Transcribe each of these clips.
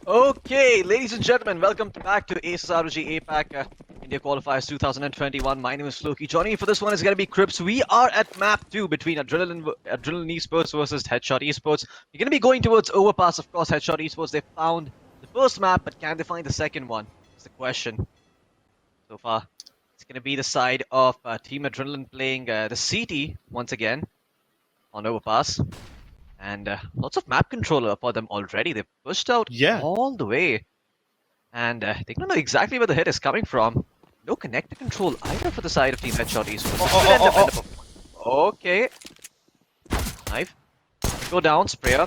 Okay, ladies and gentlemen, welcome back to Aces ROG APAC India Qualifiers 2021. My name is Floki. Joining me for this one is going to be Crips. We are at map 2 between Adrenaline Esports versus Headshot Esports. We're going to be going towards Overpass, of course. Headshot Esports, they found the first map, but can they find the second one? That's the question. So far, it's going to be the side of Team Adrenaline playing the CT once again on Overpass. And lots of map control for them already. They've pushed out Yeah. all the way. And they don't know exactly where the hit is coming from. No connector control either for the side of Team Headshot Esports. Okay. Knife. Go down, Sprayer.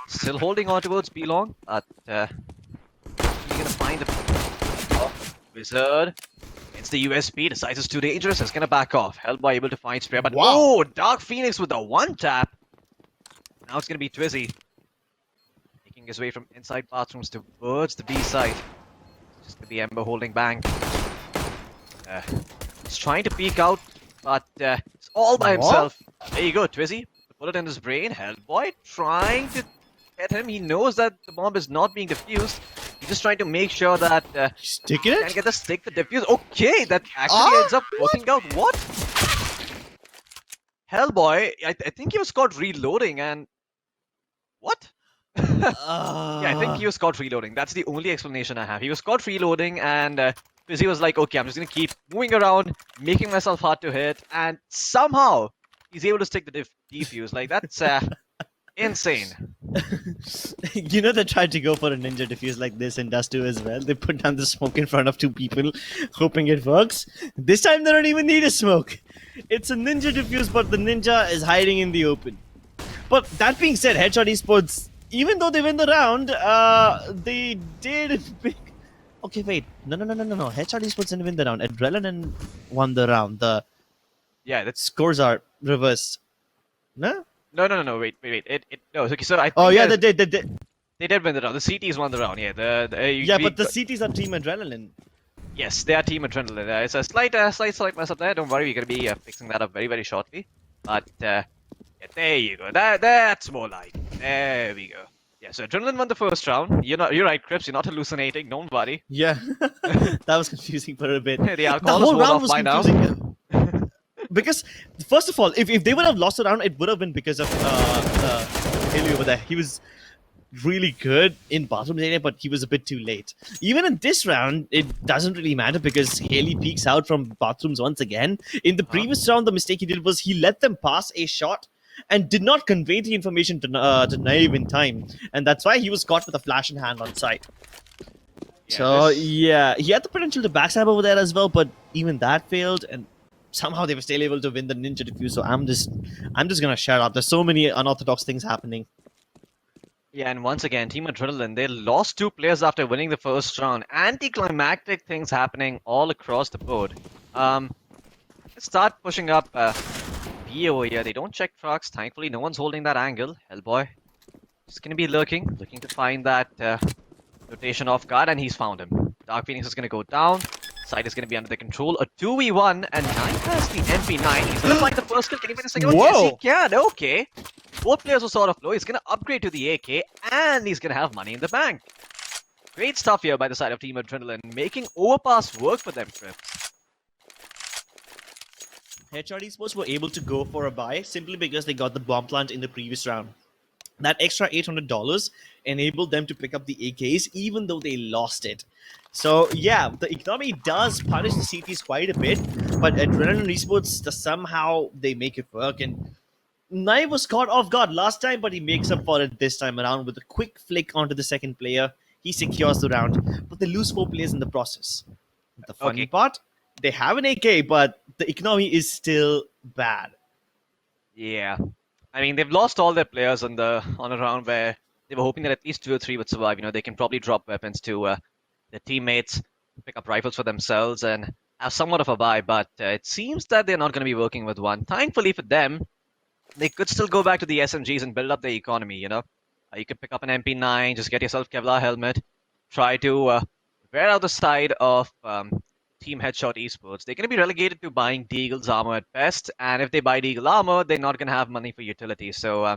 Still holding on towards B-Long, but he's gonna find the Wizard. It's the USP, decides it's too dangerous, it's gonna back off. Hellboy able to find Sprayer, but oh, Dark Phoenix with the one tap. Now it's gonna be Twizzy. Making his way from inside bathrooms towards the B side. It's just gonna be Ember holding bank. He's trying to peek out, but it's all by himself. There you go, Twizzy. The bullet in his brain. Hellboy trying to get him. He knows that the bomb is not being defused. He's just trying to make sure that Sticking it? can get the stick to defuse. Okay, that actually ends up working out. What? Hellboy, I think he was caught reloading and what? Yeah, I think he was caught reloading. That's the only explanation I have. He was caught reloading and Twizzy was like, okay, I'm just gonna keep moving around, making myself hard to hit, and somehow he's able to stick the defuse. Like, that's insane. You know they tried to go for a ninja defuse like this in Dust 2 as well. They put down the smoke in front of two people, hoping it works. This time they don't even need a smoke. It's a ninja defuse, but the ninja is hiding in the open. But that being said, Headshot Esports, even though they win the round, they did pick... Okay, wait. No. Headshot Esports didn't win the round. Adrenaline won the round. Yeah, that's Scores are reversed. No? no. Wait. No. Okay, so I think Oh, yeah, they did. they did win the round. The CTs won the round. Yeah, But the CTs are Team Adrenaline. Yes, they are Team Adrenaline. It's a slight mess up there. Don't worry, we're gonna be fixing that up very shortly. But yeah, there you go. That's more like. There we go. Yeah, so Adrenaline won the first round. You're right, Crips. You're not hallucinating. Don't worry. Yeah, that was confusing for a bit. The alcohol is worn off by now. Because first of all, if they would have lost the round, it would have been because of Haley over there. He was really good in bathrooms area, but he was a bit too late. Even in this round, it doesn't really matter because Haley peeks out from bathrooms once again. In the previous round, the mistake he did was he let them pass a shot and did not convey the information to Naive in time, and that's why he was caught with a flash in hand on site. Yeah, he had the potential to backstab over there as well, but even that failed, and somehow they were still able to win the ninja defuse. So I'm just gonna shut up. There's so many unorthodox things happening. Yeah, and once again, Team Adrenaline, they lost 2 players after winning the first round. Anticlimactic things happening all across the board. Let's start pushing up B over here. They don't check trucks. Thankfully, no one's holding that angle. Hellboy just gonna be looking to find that rotation off guard, and he's found him. Dark Phoenix is gonna go down. Side is gonna be under the control. A 2v1, and 9 has the MP9. He's gonna find the first kill. Can he win the second one? Yes, he can. Okay. Both players were sort of low. He's gonna upgrade to the AK, and he's gonna have money in the bank. Great stuff here by the side of Team Adrenaline, making Overpass work for them, Crips. Headshot Esports were able to go for a buy simply because they got the bomb plant in the previous round. That extra $800 enabled them to pick up the AKs even though they lost it. So yeah, the economy does punish the CTs quite a bit, but Adrenaline Esports, somehow they make it work. And Nai was caught off guard last time, but he makes up for it this time around with a quick flick onto the second player. He secures the round, but they lose 4 players in the process. The funny part, they have an AK, but the economy is still bad. Yeah. I mean, they've lost all their players on a round where they were hoping that at least 2 or 3 would survive. You know, they can probably drop weapons to their teammates, pick up rifles for themselves, and have somewhat of a buy. But it seems that they're not going to be working with one. Thankfully for them, they could still go back to the SMGs and build up their economy, you know. You could pick up an MP9, just get yourself Kevlar helmet, try to wear out the side of Team Headshot Esports. They're going to be relegated to buying Deagle's armor at best, and if they buy Deagle armor, they're not going to have money for utilities. So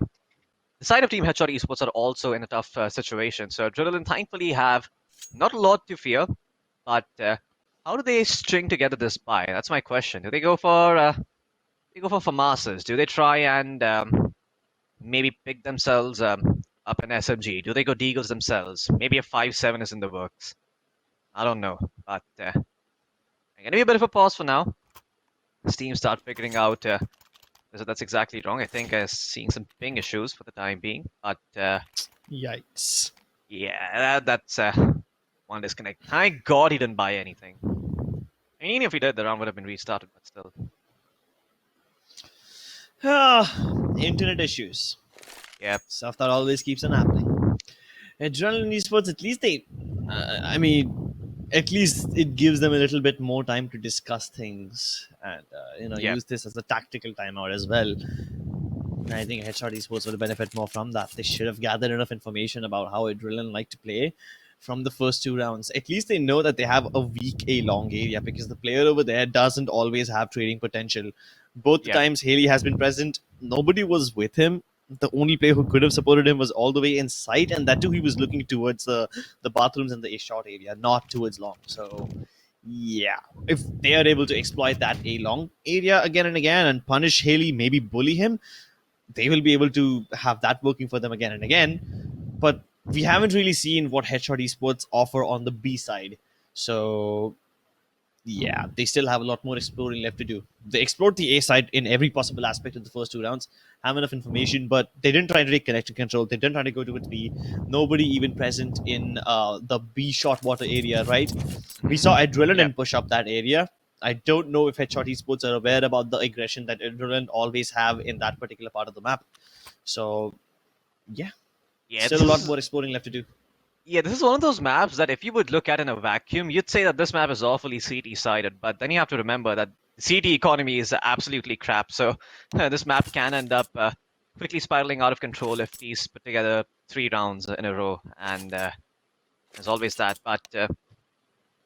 the side of Team Headshot Esports are also in a tough situation. So Adrenaline thankfully have not a lot to fear, but how do they string together this buy? That's my question. Do they go for FAMASas? Do they try and maybe pick themselves up an SMG? Do they go Deagles themselves? Maybe a 5-7 is in the works. I don't know, but gonna be a bit of a pause for now. Steam start figuring out that's exactly wrong. I think seeing some ping issues for the time being, but Yikes. yeah, that's one disconnect. Thank God he didn't buy anything. I mean, even if he did, the round would have been restarted, but still. Internet issues. Yep. Stuff that always keeps on happening. Adrenaline Esports, at least I mean, at least it gives them a little bit more time to discuss things and Yeah. use this as a tactical timeout as well. And I think Headshot Esports will benefit more from that. They should have gathered enough information about how Adrenaline like to play from the first 2 rounds. At least they know that they have a weak A long area because the player over there doesn't always have trading potential. Both the Yep. times Haley has been present, nobody was with him. The only player who could have supported him was all the way inside, and that too he was looking towards the bathrooms and the A short area, not towards long. So yeah, if they are able to exploit that A long area again and again and punish Haley, maybe bully him, they will be able to have that working for them again and again. But we haven't really seen what Headshot Esports offer on the B side. So yeah, they still have a lot more exploring left to do. They explored the A side in every possible aspect of the first 2 rounds, have enough information, but they didn't try to take connection control. They didn't try to go towards B. Nobody even present in the B short water area, right? We saw Adrenaline Yep. push up that area. I don't know if Headshot Esports are aware about the aggression that Adrenaline always have in that particular part of the map. So yeah, Yeah. still a lot more exploring left to do. Yeah, this is one of those maps that if you would look at in a vacuum, you'd say that this map is awfully CT sided, but then you have to remember that the CT economy is absolutely crap, so this map can end up quickly spiraling out of control if these put together 3 rounds in a row, and there's always that. But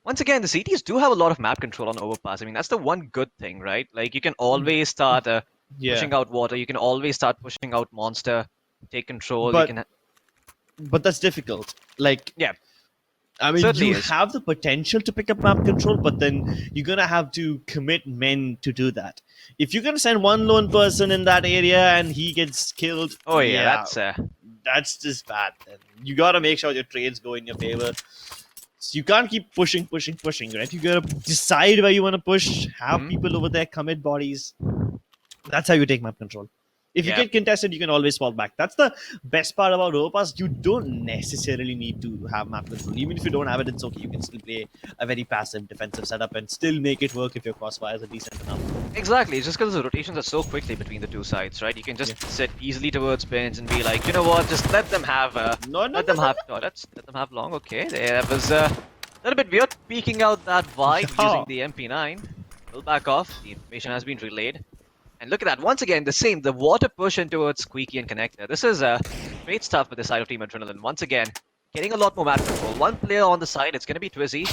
once again, the CTs do have a lot of map control on overpass. I mean, that's the one good thing, right? Like, you can always start Yeah, pushing out water, you can always start pushing out monster, take control, you but can... but that's difficult. Like, Yeah, I mean, certainly you is. have the potential to pick up map control, but then you're gonna have to commit men to do that. If you're gonna send one lone person in that area and he gets killed, Oh yeah, yeah, that's that's just bad. Then you gotta make sure your trades go in your favor. So you can't keep pushing, right? You gotta decide where you want to push. Have people over there commit bodies. That's how you take map control. If you yeah. get contested, you can always fall back. That's the best part about overpass. You don't necessarily need to have map control. Even if you don't have it, it's okay. You can still play a very passive defensive setup and still make it work if your crossfires are decent enough. Exactly, it's just because the rotations are so quickly between the two sides, right? You can just Yeah. sit easily towards bins and be like, you know what, just let them have No, let them have toilets, let them have long. Okay, that was a little bit weird peeking out that vibe Yeah. using the MP9. We'll back off. The information has been relayed. And look at that, once again, the water push in towards Squeaky and Connector. This is great stuff with the side of Team Adrenaline. Once again, getting a lot more map control. One player on the side, it's going to be Twizzy.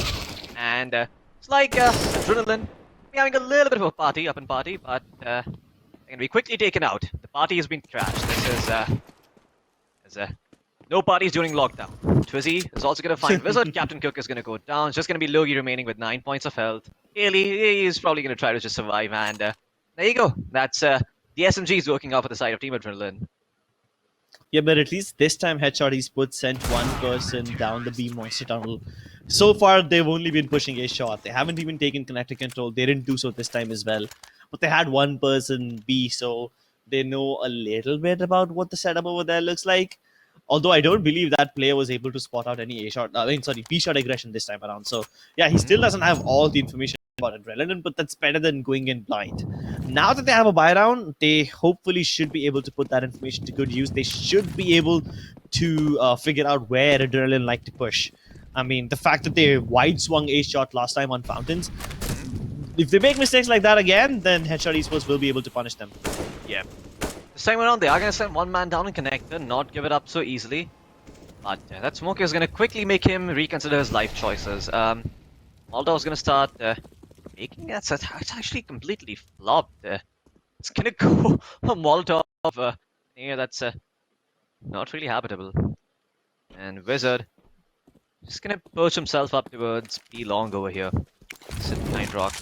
And it's like Adrenaline having a little bit of a party, up and party, but they're going to be quickly taken out. The party has been crashed. There's no parties during lockdown. Twizzy is also going to find Wizard. Captain Cook is going to go down. It's just going to be Logie remaining with 9 points of health. Haley is probably going to try to just survive, and there you go. That's the SMG is working out for the side of Team Adrenaline. Yeah, but at least this time Headshot Esports sent one person down the B monster tunnel. So far, they've only been pushing a shot. They haven't even taken connector control. They didn't do so this time as well. But they had one person B, so they know a little bit about what the setup over there looks like. Although I don't believe that player was able to spot out any A shot, B shot aggression this time around. So yeah, he still doesn't have all the information about Adrenaline, but that's better than going in blind. Now that they have a buy round, they hopefully should be able to put that information to good use. They should be able to figure out where Adrenaline like to push. I mean, the fact that they wide swung a shot last time on fountains, if they make mistakes like that again, then Headshot Esports will be able to punish them. Yeah. This time around, they are going to send one man down in Connector, not give it up so easily. But that smoker is going to quickly make him reconsider his life choices. Moldov's going to start making that. It's actually completely flopped. It's going to go a Molotov. Yeah, that's not really habitable. And Wizard just gonna perch himself up towards B long over here. Sit behind Rock.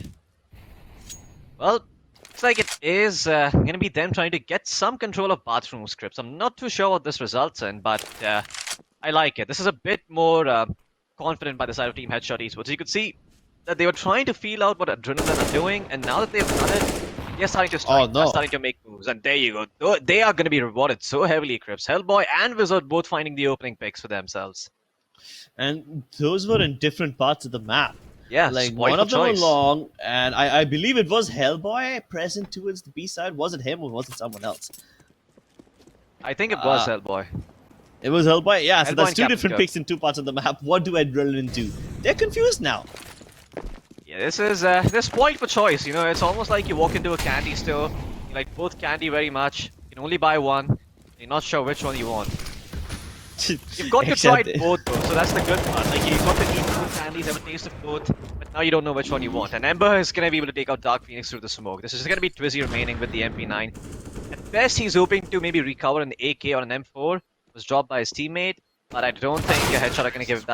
Well, looks like it is gonna be them trying to get some control of bathroom scripts. I'm not too sure what this results in, but I like it. This is a bit more confident by the side of Team Headshot Esports. You could see that they were trying to feel out what Adrenaline are doing, and now that they've done it, they're starting to strike. Oh, no. They're starting to make moves, and there you go. They are going to be rewarded so heavily, Crips. Hellboy and Wizard both finding the opening picks for themselves. And those were in different parts of the map. Yeah, Like spoiled one for of them choice. along, and I believe it was Hellboy present towards the B side. Was it him or was it someone else? I think it was Uh, Hellboy. It was Hellboy. Yeah, so Hellboy that's and two Captain different Kirk. picks in two parts of the map. What do Adrenaline do? They're confused now. Yeah, this is they're spoiled for choice. You know, it's almost like you walk into a candy store, you like both candy very much. You can only buy one. You're not sure which one you want. You've got to try Except- both though, so that's the good part. Like you've got to eat both candies, have a taste of both, but now you don't know which one you want. And Ember is gonna be able to take out Dark Phoenix through the smoke. This is gonna be Twizzy remaining with the MP9. At best, he's hoping to maybe recover an AK or an M4. Was dropped by his teammate, but I don't think a headshot are gonna give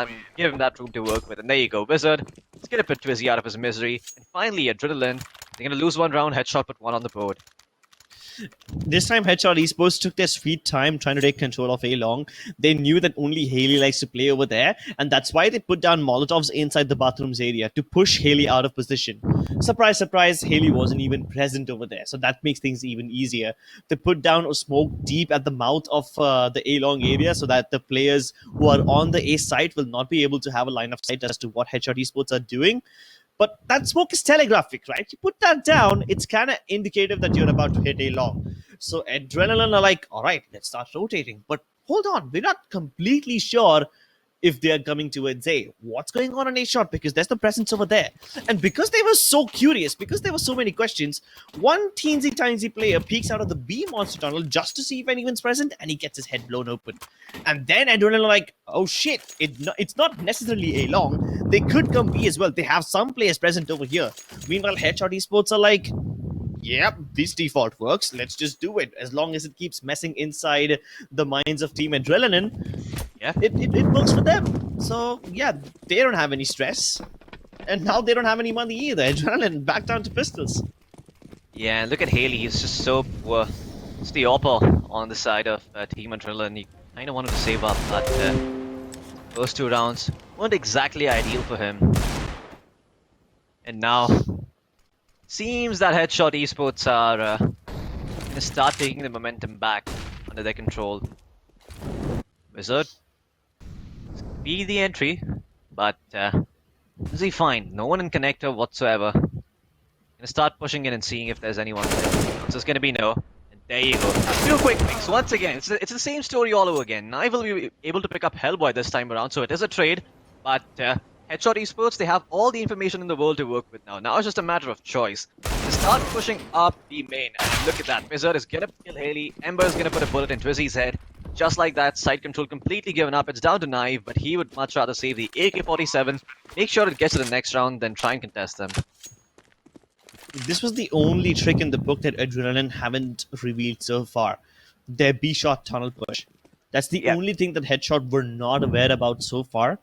him that room to work with. And there you go, Wizard. It's gonna put Twizzy out of his misery. And finally, Adrenaline. They're gonna lose one round, headshot, put one on the board. This time, Headshot Esports took their sweet time trying to take control of A Long. They knew that only Haley likes to play over there, and that's why they put down Molotovs inside the bathrooms area to push Haley out of position. Surprise, surprise, Haley wasn't even present over there, so that makes things even easier. They put down a smoke deep at the mouth of the A Long area so that the players who are on the A site will not be able to have a line of sight as to what Headshot Esports are doing. But that smoke is telegraphic, right? You put that down, it's kind of indicative that you're about to hit A Long. So Adrenaline are like, all right, let's start rotating. But hold on, we're not completely sure if they're coming towards A. What's going on A shot? Because there's the presence over there. And because they were so curious, because there were so many questions, one teensy tiny player peeks out of the B monster tunnel just to see if anyone's present, and he gets his head blown open. And then Adrenaline are like, oh shit, it's not necessarily A Long. They could come B as well. They have some players present over here. Meanwhile, Headshot Esports are like, yep, this default works. Let's just do it. As long as it keeps messing inside the minds of Team Adrenaline, Yeah. it works for them. So, yeah, they don't have any stress. And now they don't have any money either. Adrenaline back down to pistols. Yeah, and look at Haley. He's just so poor. It's the oppo on the side of Team Adrenaline. He kind of wanted to save up, but those two rounds weren't exactly ideal for him. And now, seems that Headshot Esports are gonna start taking the momentum back under their control. Wizard, be the entry, but is he fine? No one in connector whatsoever. Gonna start pushing in and seeing if there's anyone there. So it's gonna be no. And there you go. Two quick picks. Once again, it's the same story all over again. Knive will be able to pick up Hellboy this time around, so it is a trade. But Headshot Esports, they have all the information in the world to work with now. Now it's just a matter of choice. They start pushing up the main. And look at that. Wizard is gonna kill Haley. Ember is gonna put a bullet in Twizzy's head. Just like that, side control completely given up. It's down to Knife, but he would much rather save the AK-47, make sure it gets to the next round, than try and contest them. This was the only trick in the book that Adrenaline haven't revealed so far. Their B-shot tunnel push. That's the only thing that Headshot were not aware about so far.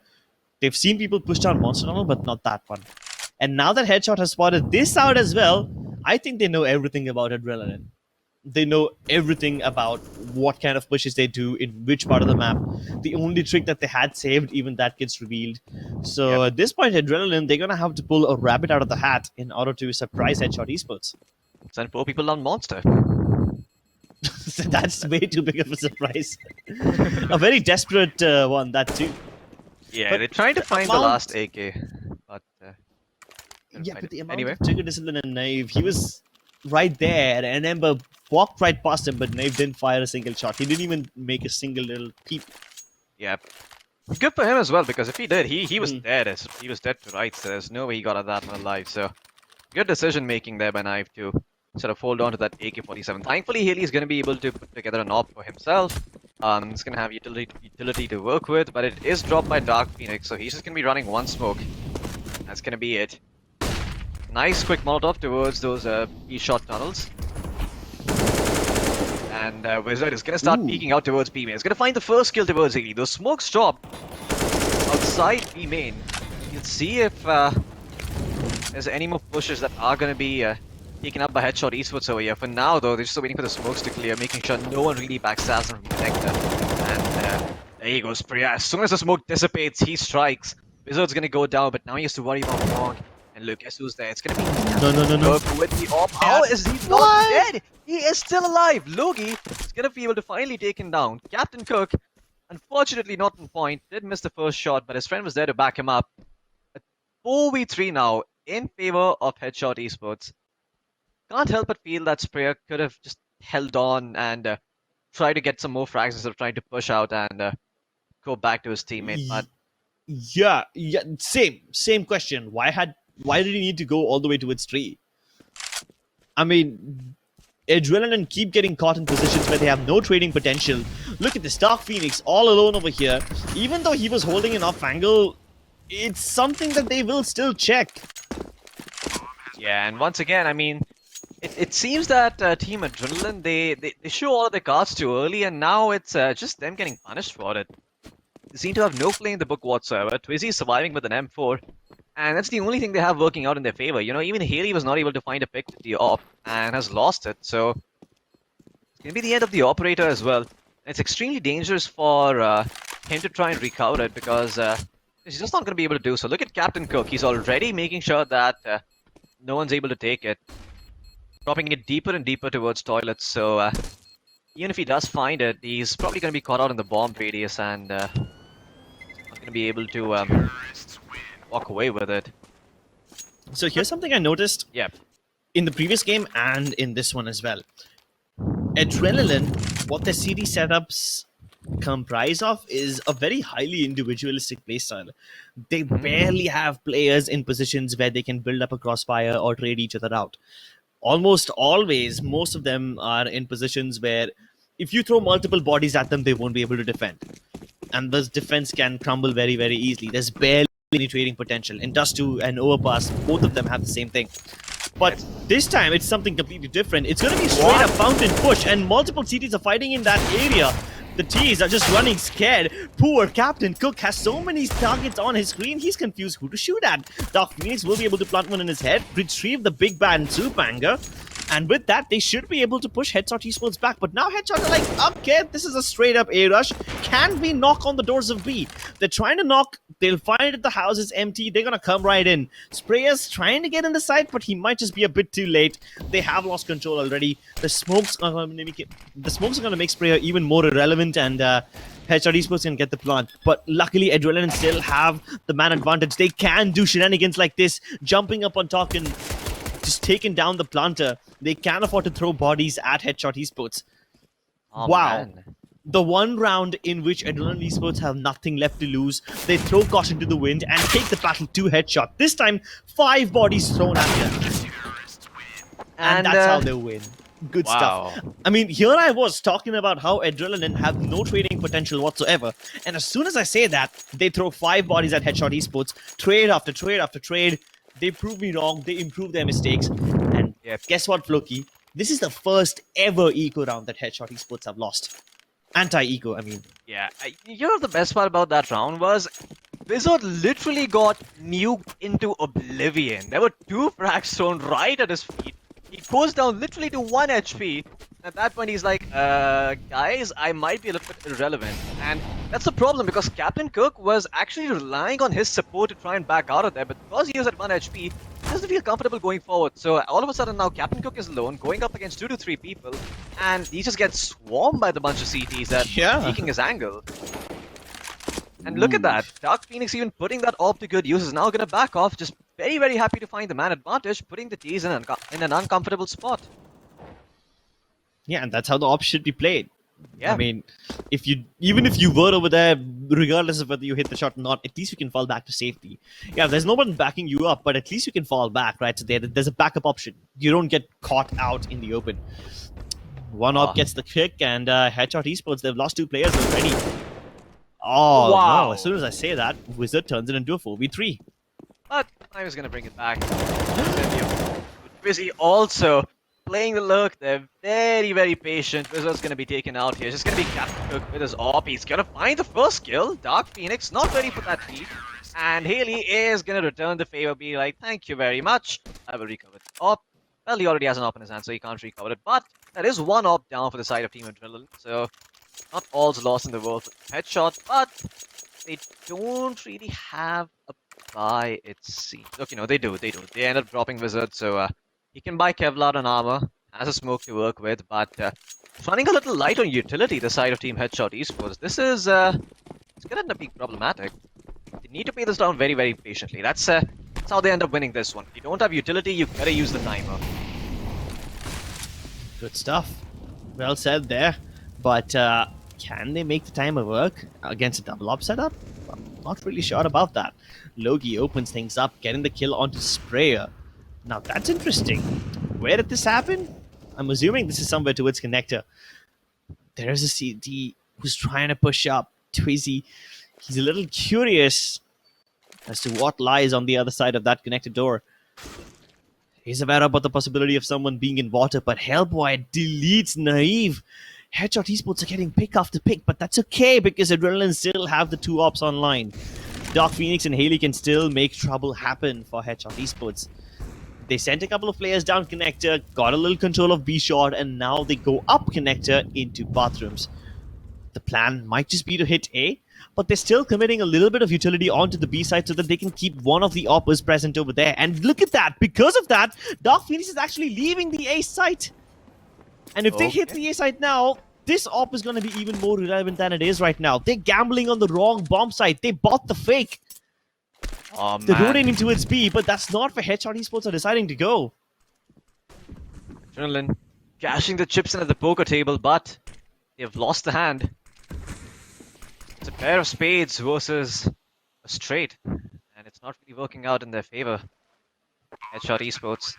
They've seen people push down Monster Tunnel, but not that one. And now that Headshot has spotted this out as well, I think they know everything about Adrenaline. They know everything about what kind of pushes they do in which part of the map. The only trick that they had saved, even that gets revealed. So at this point, Adrenaline, they're going to have to pull a rabbit out of the hat in order to surprise Headshot Esports. Send 4 people on Monster. So that's way too big of a surprise. A very desperate one, that too. Yeah, But they're trying to the find the amount- last AK, but couldn't Yeah, find but it. the amount Anyway, of trigger discipline and Naive, he was right there, and Ember walked right past him, but Naive didn't fire a single shot. He didn't even make a single little peep. yeah, good for him as well, because if he did, he was Hmm. dead. He was dead to rights. So there's no way he got out that one alive. So good decision making there by Knife to sort of hold on to that AK-47. Thankfully, Haley's going to be able to put together an op for himself. He's going to have utility to work with, but it is dropped by Dark Phoenix, so he's just going to be running one smoke. That's going to be it. Nice quick Molotov towards those B-shot tunnels. And Wizard is going to start Ooh. peeking out towards B main. He's going to find the first kill towards A. Those smokes drop outside B main. You'll see if there's any more pushes that are going to be taken up by Headshot Esports over here. For now, though, they're just waiting for the smokes to clear, making sure no one really backstabs them from Connector. And there he goes, Priya. As soon as the smoke dissipates, he strikes. Wizard's going to go down, but now he has to worry about ROG. And look, guess who's there? It's going to be No. Kirk with the op. How is he not dead? He is still alive. Logi is going to be able to finally take him down. Captain Kirk, unfortunately not on point, did miss the first shot, but his friend was there to back him up. A 4v3 now in favor of Headshot Esports. Can't help but feel that Sprayer could have just held on and tried to get some more frags instead of trying to push out and go back to his teammate. But Yeah, same question. Why did he need to go all the way towards 3? I mean, Adrenaline keep getting caught in positions where they have no trading potential. Look at this Dark Phoenix all alone over here. Even though he was holding an off angle, it's something that they will still check. yeah, and once again, I mean, it seems that Team Adrenaline, they show all of their cards too early, and now it's just them getting punished for it. They seem to have no play in the book whatsoever. Twizzy is surviving with an M4, and that's the only thing they have working out in their favor. You know, even Haley was not able to find a pick with the op and has lost it, so it's going to be the end of the operator as well. And it's extremely dangerous for him to try and recover it because he's just not going to be able to do so. Look at Captain Cook. He's already making sure that no one's able to take it. Dropping it deeper and deeper towards toilets, so even if he does find it, he's probably going to be caught out in the bomb radius and not going to be able to walk away with it. So here's something I noticed Yep. in the previous game and in this one as well. Adrenaline, what their CD setups comprise of is a very highly individualistic playstyle. They barely have players in positions where they can build up a crossfire or trade each other out. Almost always, most of them are in positions where if you throw multiple bodies at them, they won't be able to defend. And this defense can crumble very, very easily. There's barely any trading potential. In Dust 2 and Overpass, both of them have the same thing. But this time, it's something completely different. It's going to be straight up fountain push, and multiple CTs are fighting in that area. The T's are just running scared. Poor Captain Cook has so many targets on his screen, he's confused who to shoot at. Dark Phoenix will be able to plant one in his head, retrieve the big bad Soup Anger, and with that, they should be able to push Headshot Esports back. But now Headshot are like, okay, this is a straight up A rush. Can we knock on the doors of B? They're trying to knock. They'll find that the house is empty. They're going to come right in. Sprayer's trying to get in the site, but he might just be a bit too late. They have lost control already. The smokes are going to make Sprayer even more irrelevant, and Headshot Esports can get the plant. But luckily, Adrenaline still have the man advantage. They can do shenanigans like this, jumping up on top and just taking down the planter. They can't afford to throw bodies at Headshot Esports. Oh, Wow. man. The one round in which Adrenaline Esports have nothing left to lose, they throw caution to the wind and take the battle to Headshot. This time, 5 bodies thrown at them. And that's how they win. Good stuff. I mean, here I was talking about how Adrenaline have no trading potential whatsoever. And as soon as I say that, they throw 5 bodies at Headshot Esports, trade after trade after trade. They prove me wrong. They improve their mistakes. And guess what, Floki? This is the first ever eco round that Headshot Esports have lost. Anti-eco, I mean. Yeah, you know the best part about that round was Wizard literally got nuked into oblivion. There were 2 frags thrown right at his feet. He goes down literally to 1 HP. At that point, he's like, guys, I might be a little bit irrelevant. And that's the problem because Captain Cook was actually relying on his support to try and back out of there. But because he was at 1 HP, he doesn't feel comfortable going forward. So all of a sudden now, Captain Cook is alone, going up against 2 to 3 people. And he just gets swarmed by the bunch of CTs that taking his angle. And look at that. Dark Phoenix even putting that orb to good use is now going to back off. Just very, very happy to find the man advantage, putting the T's in an uncomfortable spot. Yeah, and that's how the ops should be played. Yeah. I mean, even if you were over there, regardless of whether you hit the shot or not, at least you can fall back to safety. Yeah, there's no one backing you up, but at least you can fall back, right? So there's a backup option. You don't get caught out in the open. One op gets the kick, and Headshot Esports, they've lost 2 players already. Oh, wow. No. As soon as I say that, Wizard turns it into a 4v3. But I was going to bring it back. Busy also playing the lurk. They're very, very patient. Wizard's gonna be taken out here. Just gonna be Captain Cook with his AWP. He's gonna find the first kill. Dark Phoenix not ready for that peek. And Haley is gonna return the favor, be like, thank you very much. I will recover the AWP. Well, he already has an AWP in his hand, so he can't recover it. But there is one AWP down for the side of Team Adrenaline. So not all's lost in the world for Headshot, but they don't really have a buy, it seems. Look, they do. They end up dropping Wizard, so he can buy Kevlar and armor, has a smoke to work with, but it's running a little light on utility, the side of Team Headshot Esports. This is, it's gonna end up being problematic. They need to pay this down very, very patiently. That's how they end up winning this one. If you don't have utility, you gotta use the timer. Good stuff. Well said there. But can they make the timer work against a double op setup? I'm not really sure about that. Logi opens things up, getting the kill onto Sprayer. Now that's interesting. Where did this happen? I'm assuming this is somewhere towards Connector. There's a CD who's trying to push up. Twizzy, he's a little curious as to what lies on the other side of that connected door. He's aware about the possibility of someone being in water, but Hellboy deletes Naive. Headshot Esports are getting pick after pick, but that's okay because Adrenaline still have the two ops online. Dark Phoenix and Haley can still make trouble happen for Headshot Esports. They sent a couple of players down connector, got a little control of B-Shot, and now they go up connector into bathrooms. The plan might just be to hit A, but they're still committing a little bit of utility onto the B side so that they can keep one of the oppers present over there. And look at that! Because of that, Dark Phoenix is actually leaving the A site. And if they hit the A site now, this op is going to be even more relevant than it is right now. They're gambling on the wrong bomb site. They bought the fake. Oh, man. They're rotating towards B, but that's not where Headshot Esports are deciding to go. Adrenaline cashing the chips in at the poker table, but they've lost the hand. It's a pair of spades versus a straight, and it's not really working out in their favor. Headshot Esports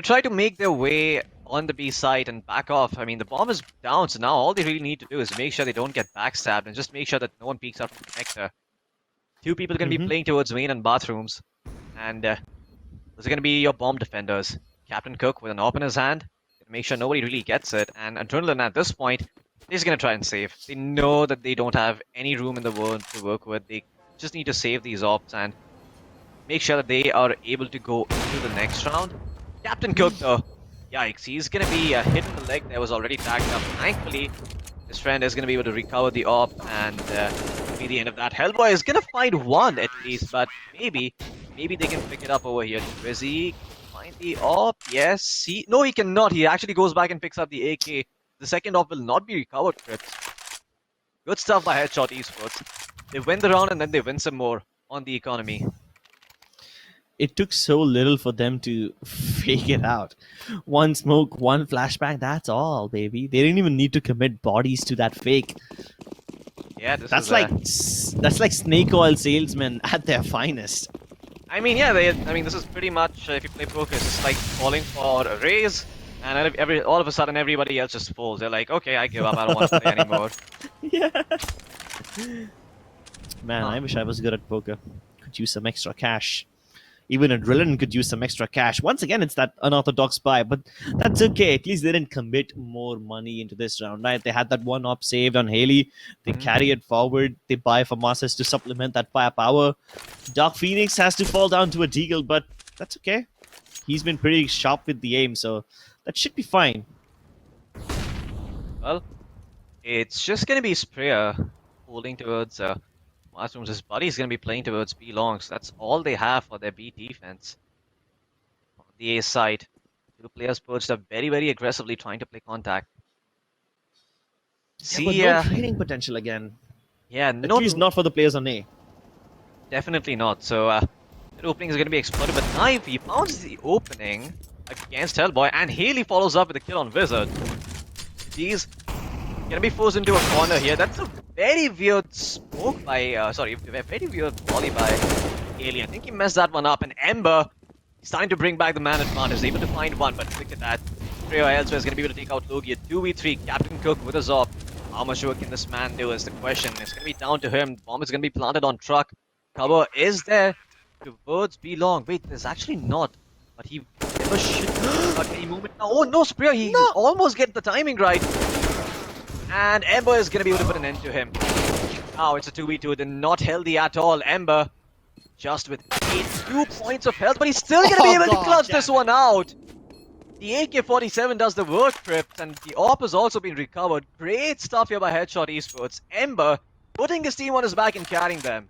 try to make their way on the B side and back off. I mean, the bomb is down, so now all they really need to do is make sure they don't get backstabbed and just make sure that no one peeks out from the connector. Two people are going to be playing towards main and bathrooms, and those are going to be your bomb defenders. Captain Cook with an AWP in his hand, make sure nobody really gets it, and Adrenaline at this point is going to try and save. They know that they don't have any room in the world to work with. They just need to save these AWPs and make sure that they are able to go into the next round. Captain Cook, though, yikes, he's going to be hit in the leg that was already tagged up. Thankfully, his friend is going to be able to recover the AWP, and be the end of that. Hellboy is going to find one at least, but maybe they can pick it up over here. Rizzy, find the AWP, yes, no, he cannot. He actually goes back and picks up the AK. The second AWP will not be recovered, Crips. Good stuff by Headshot Esports. They win the round and then they win some more on the economy. It took so little for them to fake it out. One smoke, one flashbang, that's all, baby. They didn't even need to commit bodies to that fake. Yeah, that's like snake oil salesmen at their finest. I mean, yeah, this is pretty much, if you play poker, it's just like falling for a raise, and all of a sudden everybody else just falls. They're like, okay, I give up, I don't want to play anymore. Yeah. Man, I wish I was good at poker. Could use some extra cash. Even Adrenaline could use some extra cash. Once again, it's that unorthodox buy, but that's okay. At least they didn't commit more money into this round, right? They had that one op saved on Haley. They carry it forward. They buy for Masters to supplement that firepower. Dark Phoenix has to fall down to a deagle, but that's okay. He's been pretty sharp with the aim, so that should be fine. Well, it's just going to be Sprayer holding towards Mushrooms. His buddy's going to be playing towards B long, so that's all they have for their B defense. On the A side, two players perched up very, very aggressively trying to play contact. See, no trading potential again. Yeah, at least not for the players on A. Definitely not. So, the opening is going to be exploited, but Knife, he founds the opening against Hellboy, and Haley follows up with a kill on Wizard. He's going to be forced into a corner here. That's a very weird smoke by, very weird volley by Haley. I think he messed that one up, and Ember, he's starting to bring back the man advantage. Able to find one, but look at that. Freyo elsewhere is going to be able to take out Logi. 2v3, Captain Cook with a Zop. How much work can this man do is the question. It's going to be down to him. Bomb is going to be planted on truck. Cover is there towards B long. Wait, there's actually not. But he Oh shit. Not any movement now. Oh no, Spear, he No. almost get the timing right. And Ember is gonna be able to put an end to him. Now it's a 2v2, they're not healthy at all. Ember just with 2 points of health, but he's still gonna be able to clutch this one out. The AK-47 does the work, Crips, and the AWP has also been recovered. Great stuff here by Headshot Esports. Ember putting his team on his back and carrying them.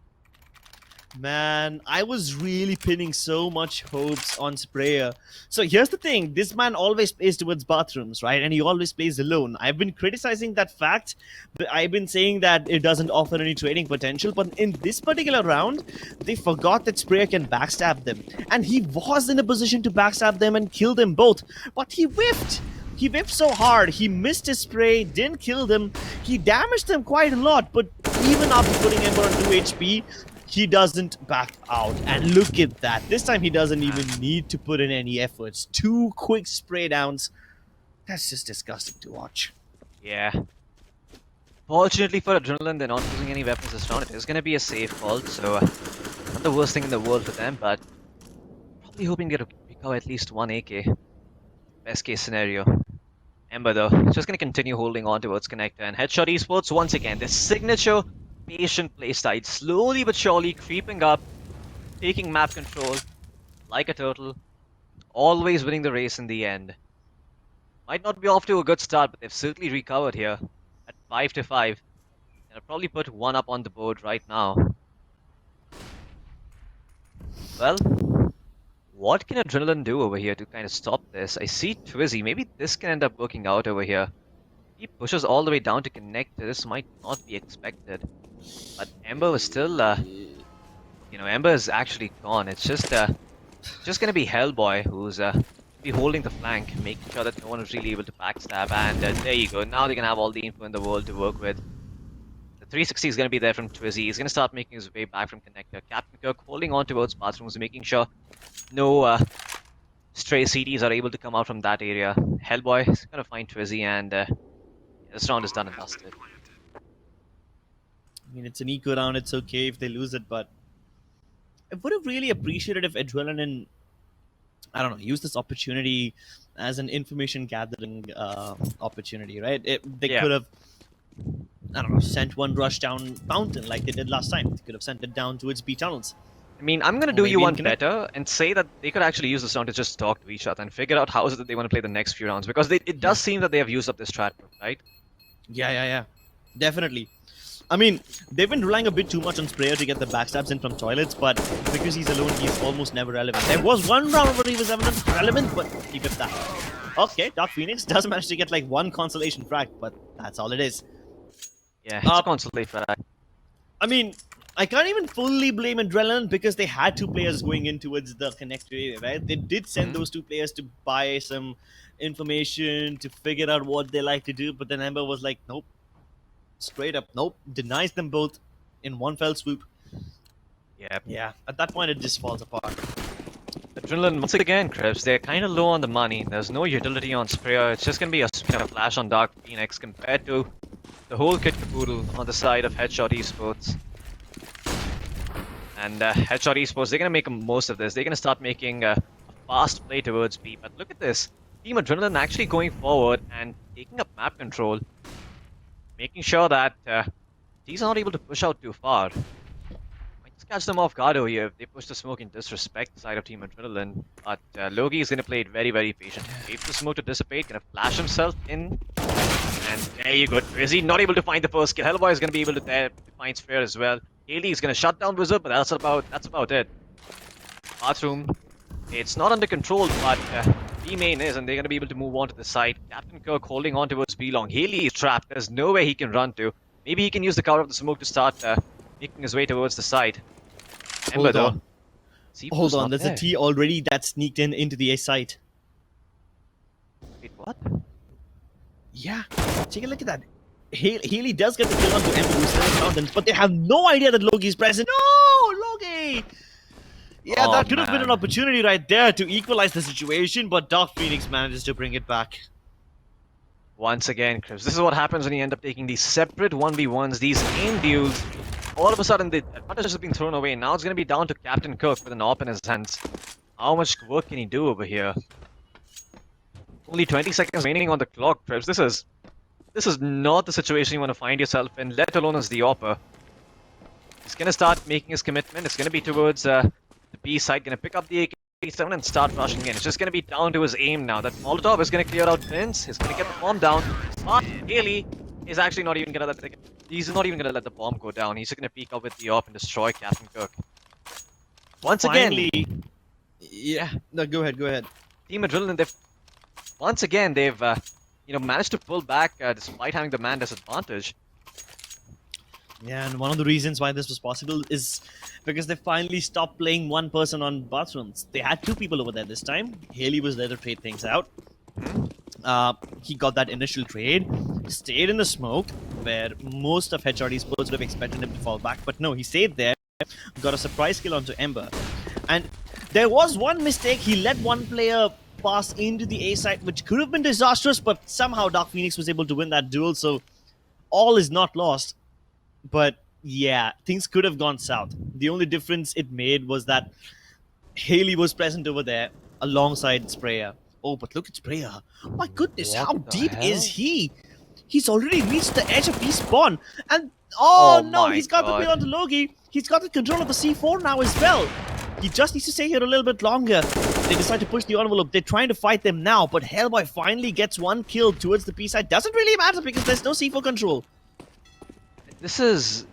Man, I was really pinning so much hopes on Sprayer. So here's the thing, this man always plays towards bathrooms, right? And he always plays alone. I've been criticizing that fact, but I've been saying that it doesn't offer any trading potential, but in this particular round, they forgot that Sprayer can backstab them. And he was in a position to backstab them and kill them both, but he whiffed! He whiffed so hard, he missed his spray, didn't kill them, he damaged them quite a lot, but even after putting Ember on 2 HP, he doesn't back out. And look at that. This time he doesn't even need to put in any efforts. 2 quick spray downs. That's just disgusting to watch. Yeah. Fortunately for Adrenaline, they're not using any weapons this round. It is going to be a safe vault, so not the worst thing in the world for them, but probably hoping to recover at least 1 AK. Best case scenario. Ember though, just going to continue holding on towards Connector. And Headshot Esports, once again, their signature patient playstyle, slowly but surely creeping up, taking map control like a turtle, always winning the race in the end. Might not be off to a good start, but they've certainly recovered here at 5-5. And I'll probably put 1 up on the board right now. Well, what can Adrenaline do over here to kind of stop this? I see Twizzy, maybe this can end up working out over here. He pushes all the way down to connect. This might not be expected. But Ember was still, Ember is actually gone. It's just gonna be Hellboy who's be holding the flank, making sure that no one is really able to backstab. And there you go. Now they can have all the info in the world to work with. The 360 is gonna be there from Twizzy. He's gonna start making his way back from Connector. Captain Kirk holding on towards bathrooms, making sure no stray CDs are able to come out from that area. Hellboy is gonna find Twizzy, and this round is done and dusted. I mean, it's an eco round, it's okay if they lose it, but I would have really appreciated if Adrenaline, I don't know, used this opportunity as an information gathering opportunity, right? They could have, I don't know, sent one rush down Mountain like they did last time. They could have sent it down towards B tunnels. I mean, I'm gonna do you one better and say that they could actually use this round to just talk to each other and figure out how is it that they want to play the next few rounds, because it does seem that they have used up this strat, right? Yeah. Definitely. I mean, they've been relying a bit too much on Sprayer to get the backstabs in from toilets, but because he's alone, he's almost never relevant. There was one round where he was relevant, but he whipped that. Okay, Dark Phoenix does manage to get like 1 consolation frag, but that's all it is. Yeah, it's a consolation frag. I mean, I can't even fully blame Adrenaline because they had 2 players going in towards the connector area, right? They did send those 2 players to buy some information, to figure out what they like to do, but then Ember was like, nope. Straight up, nope. Denies them both in one fell swoop. Yep. Yeah, at that point it just falls apart. Adrenaline, once again, Krebs, they're kind of low on the money. There's no utility on Sprayer. It's just going to be a flash on Dark Phoenix compared to the whole kit caboodle on the side of Headshot Esports. And Headshot Esports, they're going to make most of this. They're going to start making a fast play towards B. But look at this. Team Adrenaline actually going forward and taking up map control. Making sure that he's not able to push out too far. Might just catch them off guard over here if they push the smoke and disrespect the side of Team Adrenaline. But Logi is going to play it very, very patient. Wait for the smoke to dissipate, going to flash himself in. And there you go. Is he not able to find the first kill? Hellboy is going to be able to find Sphere as well. Haley is going to shut down Wizard, but that's about it. Bathroom. It's not under control, but B main is, and they're going to be able to move on to the side. Captain Kirk holding on towards B long. Haley is trapped. There's nowhere he can run to. Maybe he can use the cover of the smoke to start making his way towards the side. Hold on. There's a T already that sneaked into the A site. Wait, what? Yeah, take a look at that. Haley does get the kill onto Ember who's still in the mountains, but they have no idea that Logi's present. No, Logi! Yeah, that could have been an opportunity right there to equalize the situation, but Dark Phoenix manages to bring it back. Once again, Chris, this is what happens when you end up taking these separate 1v1s, these aim deals. All of a sudden, the advantage has been thrown away. Now it's going to be down to Captain Kirk with an AWP in his hands. How much work can he do over here? Only 20 seconds remaining on the clock, Trips. This is not the situation you want to find yourself in, let alone as the Opper. He's gonna start making his commitment. It's gonna be towards the B side, gonna pick up the AK-47 and start rushing in. It's just gonna be down to his aim now. That Molotov is gonna clear out Vince. He's gonna get the bomb down. But Haley is actually not even gonna let the bomb go down. He's just gonna peek out with the AWP and destroy Captain Cook. Once Finally, again, yeah. No, go ahead. Team Adrenaline, they've managed to pull back despite having the man disadvantage. Yeah, and one of the reasons why this was possible is because they finally stopped playing one person on bathrooms. They had two people over there this time. Haley was there to trade things out. He got that initial trade, stayed in the smoke, where most of HRD Sports would have expected him to fall back, but no, he stayed there, got a surprise kill onto Ember. And there was one mistake, he let one player pass into the A site, which could have been disastrous, but somehow Dark Phoenix was able to win that duel, so all is not lost. But yeah, things could have gone south. The only difference it made was that Haley was present over there alongside Sprayer. Oh, but look at Sprayer. My goodness, What how the deep hell? is he? He's already reached the edge of P-spawn. And oh no, my he's got the God. play onto Logi. He's got the control of the C4 now as well. He just needs to stay here a little bit longer. They decide to push the envelope. They're trying to fight them now, but Hellboy finally gets one kill towards the P side. Doesn't really matter because there's no C4 control. This is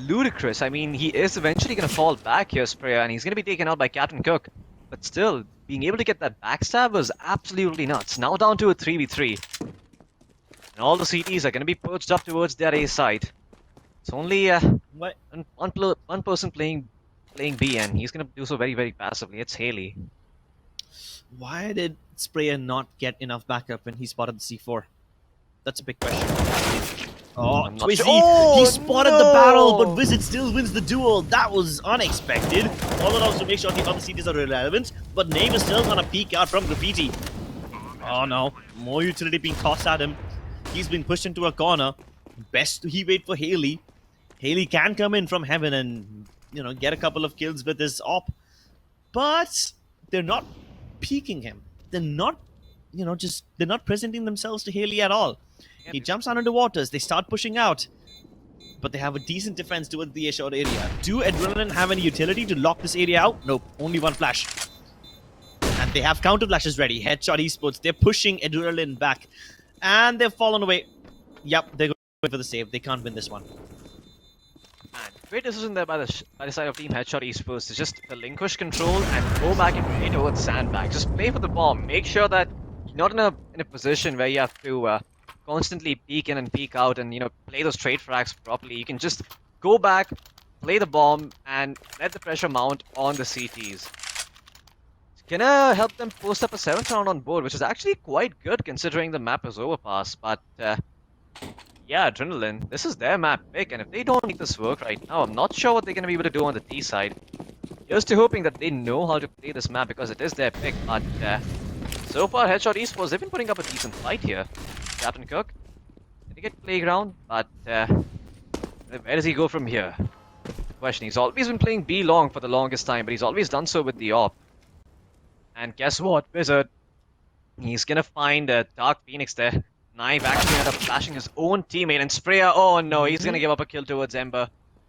ludicrous. I mean, he is eventually going to fall back here, Sprayer, and he's going to be taken out by Captain Cook. But still, being able to get that backstab was absolutely nuts. Now down to a 3v3. And all the CTs are going to be perched up towards their A side. It's only What? one person playing B, and he's going to do so very, very passively. It's Haley. Why did Sprayer not get enough backup when he spotted the C4? That's a big question. Oh, I'm not Twizzy! sure. Oh, He spotted the barrel, but no! Wizard still wins the duel. That was unexpected. Followed out to make sure the other CTs are irrelevant, but Name is still gonna peek out from Graffiti. Oh no, more utility being tossed at him. He's been pushed into a corner. Best he wait for Haley. Haley can come in from heaven and, get a couple of kills with his op. But they're not peeking him. They're not, they're not presenting themselves to Haley at all. He jumps down into waters. They start pushing out. But they have a decent defense towards the A-short area. Do Adrenaline have any utility to lock this area out? Nope. Only one flash. And they have counter flashes ready. Headshot Esports. They're pushing Adrenaline back. And they've fallen away. Yep, they're going for the save. They can't win this one. Man, great decision there by the side of Team Headshot Esports to just relinquish control and go back and play towards sandbags. Just play for the bomb. Make sure that you're not in a position where you have to constantly peek in and peek out and play those trade frags properly. You can just go back, play the bomb, and let the pressure mount on the CTs. It's gonna help them post up a 7th round on board, which is actually quite good considering the map is overpass. But yeah, Adrenaline, this is their map pick, and if they don't make this work right now, I'm not sure what they're gonna be able to do on the T side. Just hoping that they know how to play this map because it is their pick. But so far, Headshot Esports, they've been putting up a decent fight here. Captain Cook, did he get playground? But where does he go from here? The question. He's always been playing B long for the longest time, but he's always done so with the AWP. And guess what, Wizard? He's gonna find Dark Phoenix there. Knife actually ended up flashing his own teammate, and Sprayer, oh no, he's gonna give up a kill towards Ember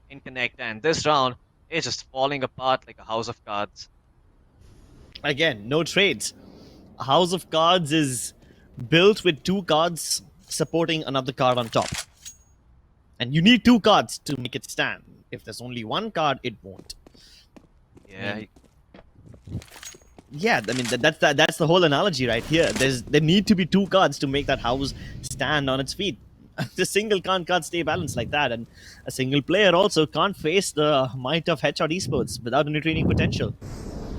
in Connect, and this round is just falling apart like a house of cards. Again, no trades. A House of Cards is built with two cards supporting another card on top. And you need two cards to make it stand. If there's only one card, it won't. Yeah, Yeah, I mean that's the whole analogy right here. There need to be two cards to make that house stand on its feet. The single can't stay balanced like that, and a single player also can't face the might of Headshot Esports without any training potential.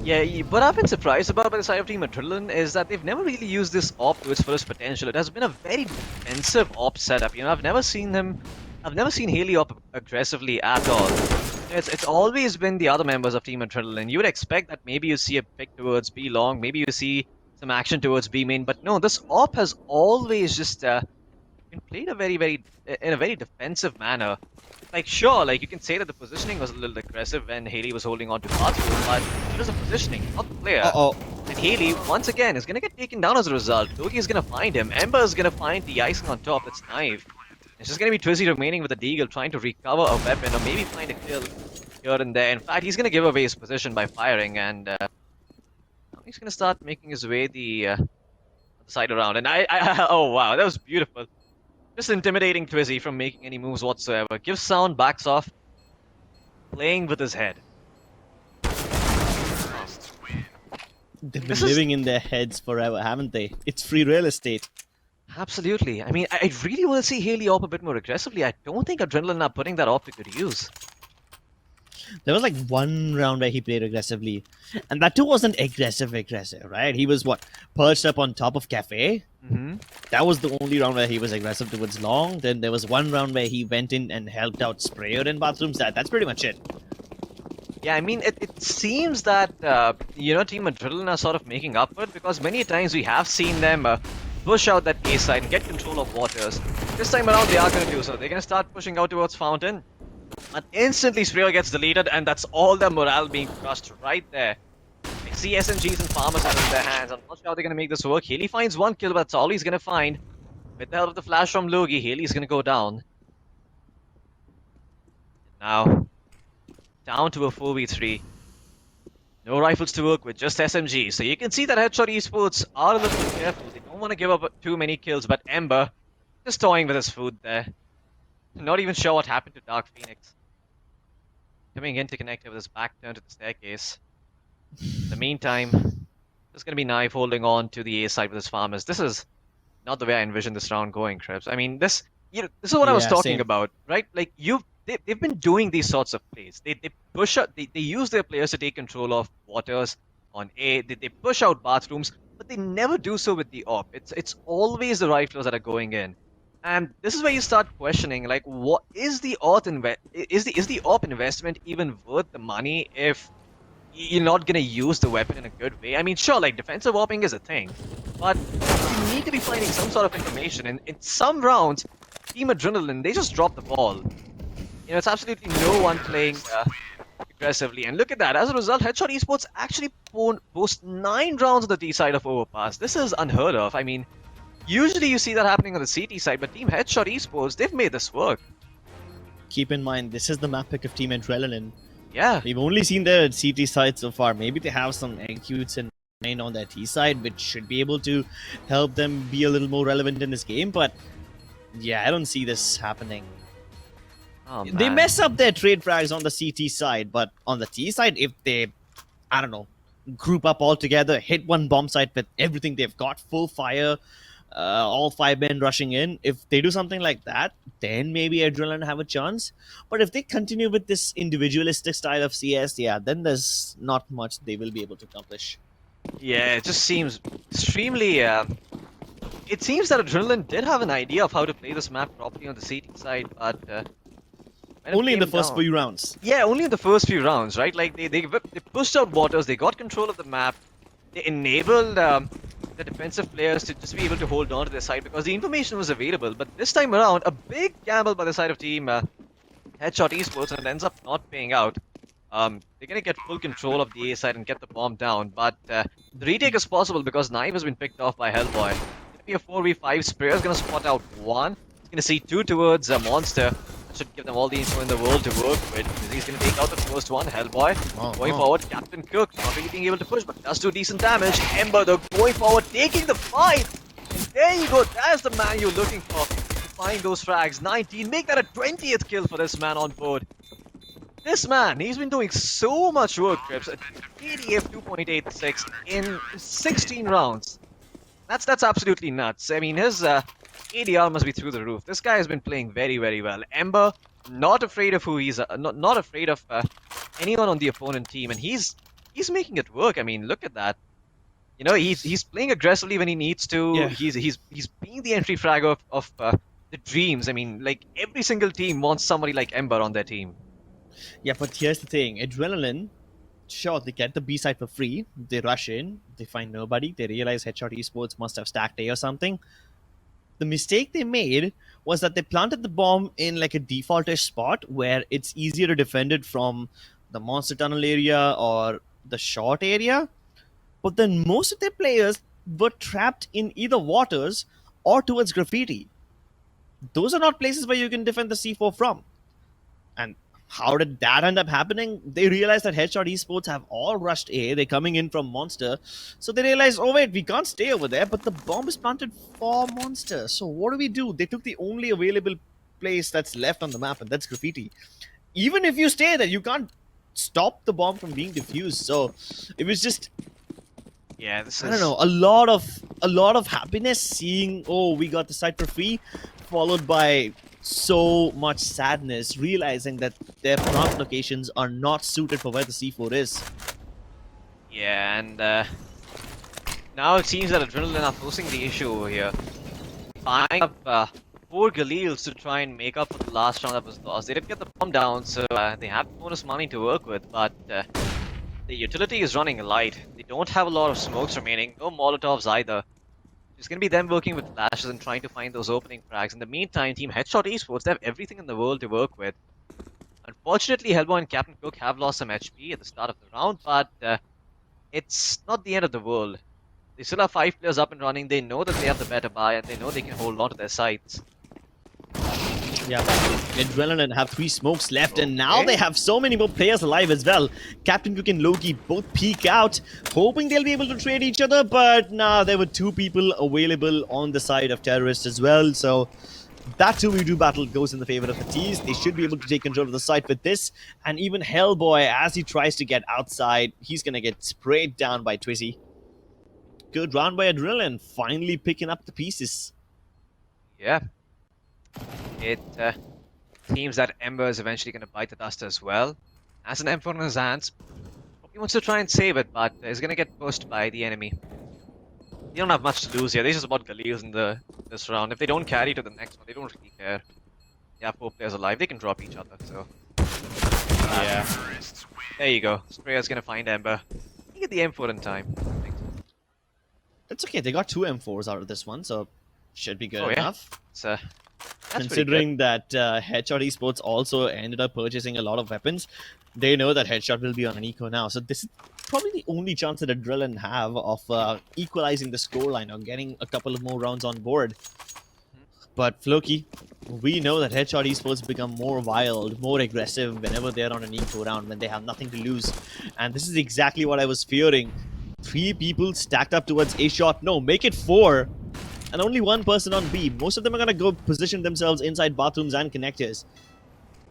yeah. What I've been surprised about by the side of Team Adrenaline is that they've never really used this AWP to its fullest potential. It has been a very defensive AWP setup. I've never seen Haley AWP aggressively at all. It's always been the other members of Team Adrenaline. You would expect that maybe you see a pick towards B long, maybe you see some action towards B main, but no, this AWP has always just been played in a very defensive manner. Like sure, like you can say that the positioning was a little aggressive when Haley was holding on to Barstool, but it was the positioning, not the player. Uh-oh. And Haley, once again, is going to get taken down as a result. Loki is going to find him. Ember is going to find the icing on top. That's Knife. It's just going to be Twizzy remaining with the Deagle, trying to recover a weapon or maybe find a kill here and there. In fact, he's going to give away his position by firing, and now he's going to start making his way the side around. And oh wow, that was beautiful. Just intimidating Twizzy from making any moves whatsoever. Gives sound, backs off, playing with his head. They've been This is living in their heads forever, haven't they? It's free real estate. absolutely. I mean, I really want to see Haley op a bit more aggressively. I don't think Adrenaline are putting that off to good use. There was like one round where he played aggressively, and that too wasn't aggressive, right? He was what, perched up on top of Cafe. Mm-hmm. That was the only round where he was aggressive towards Long. Then there was one round where he went in and helped out Sprayer in bathrooms. That's pretty much it. Yeah, I mean, it seems that, Team Adrenaline are sort of making up for it because many times we have seen them push out that A side and get control of waters. This time around, they are going to do so. They're going to start pushing out towards Fountain. And instantly, Sprayer gets deleted, and that's all their morale being crushed right there. I see SMGs and farmers are in their hands. I'm not sure how they're going to make this work. Haley finds one kill, but that's all he's going to find. With the help of the flash from Logi, Haley's going to go down. Now, down to a 4v3. No rifles to work with, just SMGs. So you can see that Headshot Esports are a little bit careful. They don't want to give up too many kills, but Ember just toying with his food there. Not even sure what happened to Dark Phoenix. Coming in to connect with his back turn to the staircase. In the meantime, there's going to be Knife holding on to the A side with his farmers. This is not the way I envisioned this round going, Krebs. I mean, this is what I was talking same. about, right? Like, they've been doing these sorts of plays. They push out, they use their players to take control of waters on A. They push out bathrooms, but they never do so with the op. It's always the riflers that are going in. And this is where you start questioning, like, what is the is the op investment even worth the money if you're not gonna use the weapon in a good way? I mean, sure, like defensive opping is a thing, but you need to be finding some sort of information. And in some rounds, Team Adrenaline, they just drop the ball. It's absolutely no one playing aggressively. And look at that. As a result, Headshot Esports actually post 9 rounds on the D side of Overpass. This is unheard of. I mean, usually you see that happening on the CT side, but Team Headshot Esports, they've made this work. Keep in mind, this is the map pick of Team Adrenaline. Yeah. We've only seen their CT side so far. Maybe they have some executes in mind on their T side, which should be able to help them be a little more relevant in this game. But yeah, I don't see this happening. Oh, They man. mess up their trade frags on the CT side, but on the T side, if they, I don't know, group up all together, hit one bomb site with everything they've got, full fire, all 5 men rushing in, if they do something like that, then maybe Adrenaline have a chance. But if they continue with this individualistic style of CS, yeah, then there's not much they will be able to accomplish. Yeah, it just seems extremely. It seems that Adrenaline did have an idea of how to play this map properly on the CT side, but when it Only in the came first down- few rounds. Yeah, only in the first few rounds, right? Like they pushed out waters, they got control of the map, they enabled the defensive players to just be able to hold on to their side because the information was available. But this time around, a big gamble by the side of Team Headshot Esports, and it ends up not paying out. They're gonna get full control of the A side and get the bomb down, but the retake is possible because Knife has been picked off by Hellboy. It's gonna be a 4v5. Sprayer's gonna spot out one. He's gonna see 2 towards a monster. That should give them all the info in the world to work with. Because he's gonna take out the first one. Hellboy going forward. Captain Cook not really being able to push, but does do decent damage. Ember though going forward, taking the fight. And there you go. That's the man you're looking for. To find those frags. 19. Make that a 20th kill for this man on board. This man, he's been doing so much work, Trips. ADF 2.86 in 16 rounds. That's absolutely nuts. I mean, his ADR must be through the roof. This guy has been playing very, very well. Ember, not afraid of who he's, not afraid of anyone on the opponent team, and he's making it work. I mean, look at that. He's playing aggressively when he needs to. Yeah. He's being the entry frag of the dreams. I mean, like every single team wants somebody like Ember on their team. Yeah, but here's the thing. Adrenaline, sure, they get the B side for free. They rush in, they find nobody. They realize Headshot Esports must have stacked A or something. The mistake they made was that they planted the bomb in like a defaultish spot where it's easier to defend it from the monster tunnel area or the short area. but then most of their players were trapped in either waters or towards graffiti. Those are not places where you can defend the C4 from. And how did that end up happening? They realized that Headshot Esports have all rushed A. They're coming in from Monster. So they realized, oh wait, we can't stay over there, but the bomb is planted for Monster. So what do? They took the only available place that's left on the map, and that's graffiti. Even if you stay there, you can't stop the bomb from being diffused. So it was just, Yeah, this I don't is. know, a lot of happiness seeing, oh, we got the site for free, followed by so much sadness realizing that their plant locations are not suited for where the C4 is. Yeah, and now it seems that Adrenaline are forcing the issue over here. Buying up 4 Galils to try and make up for the last round that was lost. They did get the bomb down, so they have bonus money to work with, but the utility is running light. They don't have a lot of smokes remaining, no Molotovs either. It's going to be them working with flashes and trying to find those opening frags. In the meantime, Team Headshot Esports, they have everything in the world to work with. Unfortunately, Hellboy and Captain Cook have lost some HP at the start of the round, but it's not the end of the world. They still have 5 players up and running. They know that they have the better buy, and they know they can hold on to their sites. Yeah, Adrenaline have 3 smokes left, and now Okay. they have so many more players alive as well. Captain Cook and Loki both peek out, hoping they'll be able to trade each other, but nah, there were 2 people available on the side of Terrorists as well, so that 2v2 battle goes in the favor of the T's. They should be able to take control of the site with this, and even Hellboy, as he tries to get outside, he's gonna get sprayed down by Twizzy. Good round by Adrenaline, finally picking up the pieces. Yeah. It seems that Ember is eventually going to bite the dust as well. Has an M4 in his hands. He wants to try and save it, but is going to get pushed by the enemy. They don't have much to lose here. They just about Galils in this round. If they don't carry to the next one, they don't really care. They have 4 players alive. They can drop each other, so... Yeah. There you go. Sprayer's going to find Ember. He get the M4 in time. It's okay, they got 2 M4s out of this one, so should be good Oh, yeah. enough. So, that's Considering that Headshot Esports also ended up purchasing a lot of weapons, they know that Headshot will be on an eco now. So this is probably the only chance that Adrenaline have of equalizing the scoreline or getting a couple of more rounds on board. But Floki, we know that Headshot Esports become more wild, more aggressive whenever they're on an eco round, when they have nothing to lose. And this is exactly what I was fearing. 3 people stacked up towards A shot. No, make it 4. And only 1 person on B. Most of them are going to go position themselves inside bathrooms and connectors.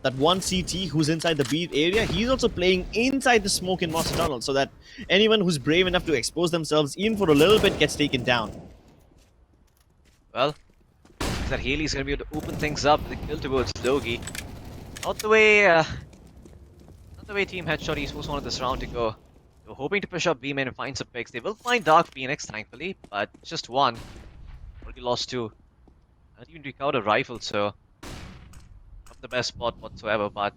That one CT who's inside the B area, he's also playing inside the smoke in Monster Tunnel, so that anyone who's brave enough to expose themselves even for a little bit gets taken down. Well, that Haley's going to be able to open things up with a kill towards Logi. Not the way Team Headshot Esports wanted this round to go. They were hoping to push up B main and find some picks. They will find Dark Phoenix, thankfully, but just 1. Already lost 2. Not even recovered a rifle, so not the best spot whatsoever, but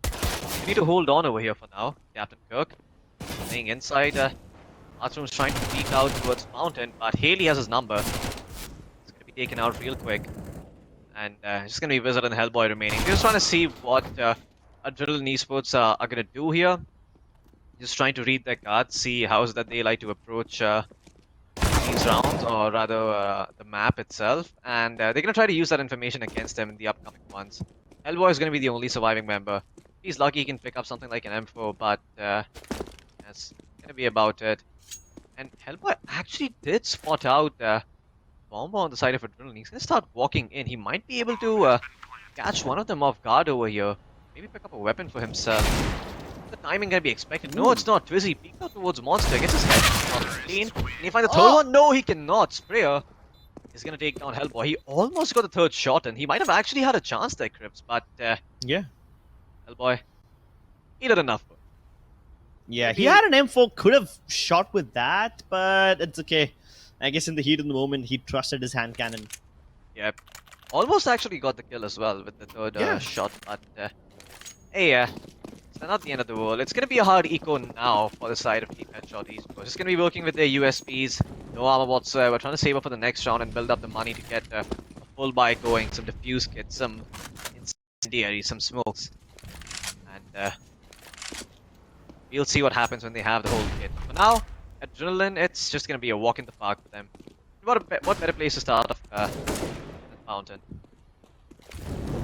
we need to hold on over here for now. Captain Kirk playing inside. Bathroom's trying to peek out towards Mountain, but Haley has his number. He's going to be taken out real quick. And just going to be Wizard and Hellboy remaining. Just trying to see what Adrenaline Esports are going to do here. Just trying to read their cards, see how is that they like to approach these rounds, or rather the map itself, and they're going to try to use that information against them in the upcoming ones. Hellboy is going to be the only surviving member. He's lucky he can pick up something like an M4, but that's going to be about it. And Hellboy actually did spot out Bomber on the side of Adrenaline. He's going to start walking in. He might be able to catch one of them off guard over here. Maybe pick up a weapon for himself. The timing gonna be expected. No, it's not. Twizzy peeked out towards Monster. Gets his head clean. Can he find the third one? No, he cannot. Sprayer is gonna take down Hellboy. He almost got the 3rd shot, and he might have actually had a chance there, Crips. But Yeah. Hellboy, he did enough. Yeah, he had an M4, could have shot with that, but it's okay. I guess in the heat of the moment, he trusted his hand cannon. Yep. Almost actually got the kill as well with the 3rd shot, but hey, it's not the end of the world. It's going to be a hard eco now for the side of Team Headshot Esports. It's going to be working with their USPs, no armor whatsoever, trying to save up for the next round and build up the money to get a full buy going, some defuse kits, some incendiaries, some smokes. And We'll see what happens when they have the whole kit. For now, Adrenaline, it's just gonna be a walk in the park for them. What better place to start off than Fountain?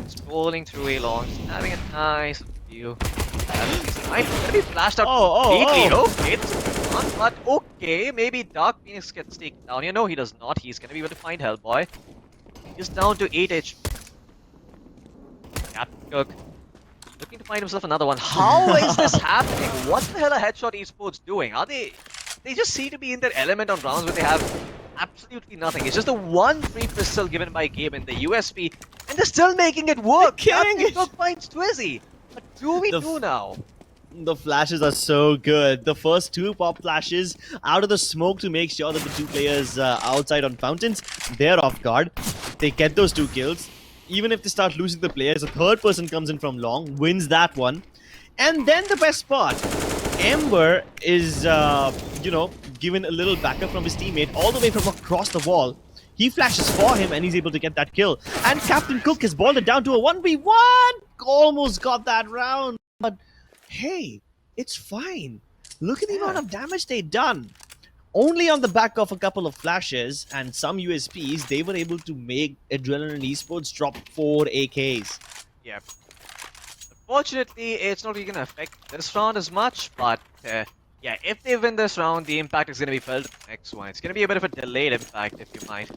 Scrolling through a launch, having a nice view. Might gonna be flashed out completely. Okay, it's fun, but okay, maybe Dark Phoenix gets taken down here. No, he does not. He's gonna be able to find Hellboy. He's down to 8 HP. Captain Cook looking to find himself another one. How is this happening? What the hell are Headshot Esports doing? Are they just seem to be in their element on rounds where they have absolutely nothing. It's just the one free pistol given by Gabe in the USP, and they're still making it work. Captain Cook finds Twizzy. What do we do now? The flashes are so good. The first two pop flashes out of the smoke to make sure that the two players outside on Fountains, they're off guard. They get those 2 kills. Even if they start losing the players, a third person comes in from long, wins that one. And then the best part, Ember is, given a little backup from his teammate all the way from across the wall. He flashes for him and he's able to get that kill. And Captain Cook has balled it down to a 1v1! Almost got that round. But hey, it's fine. Look at the amount of damage they've done. Only on the back of a couple of flashes and some USPs, they were able to make Adrenaline Esports drop 4 AKs. Yeah. Unfortunately, it's not really going to affect this round as much, but yeah, if they win this round, the impact is going to be felt in the next one. It's going to be a bit of a delayed impact, if you might.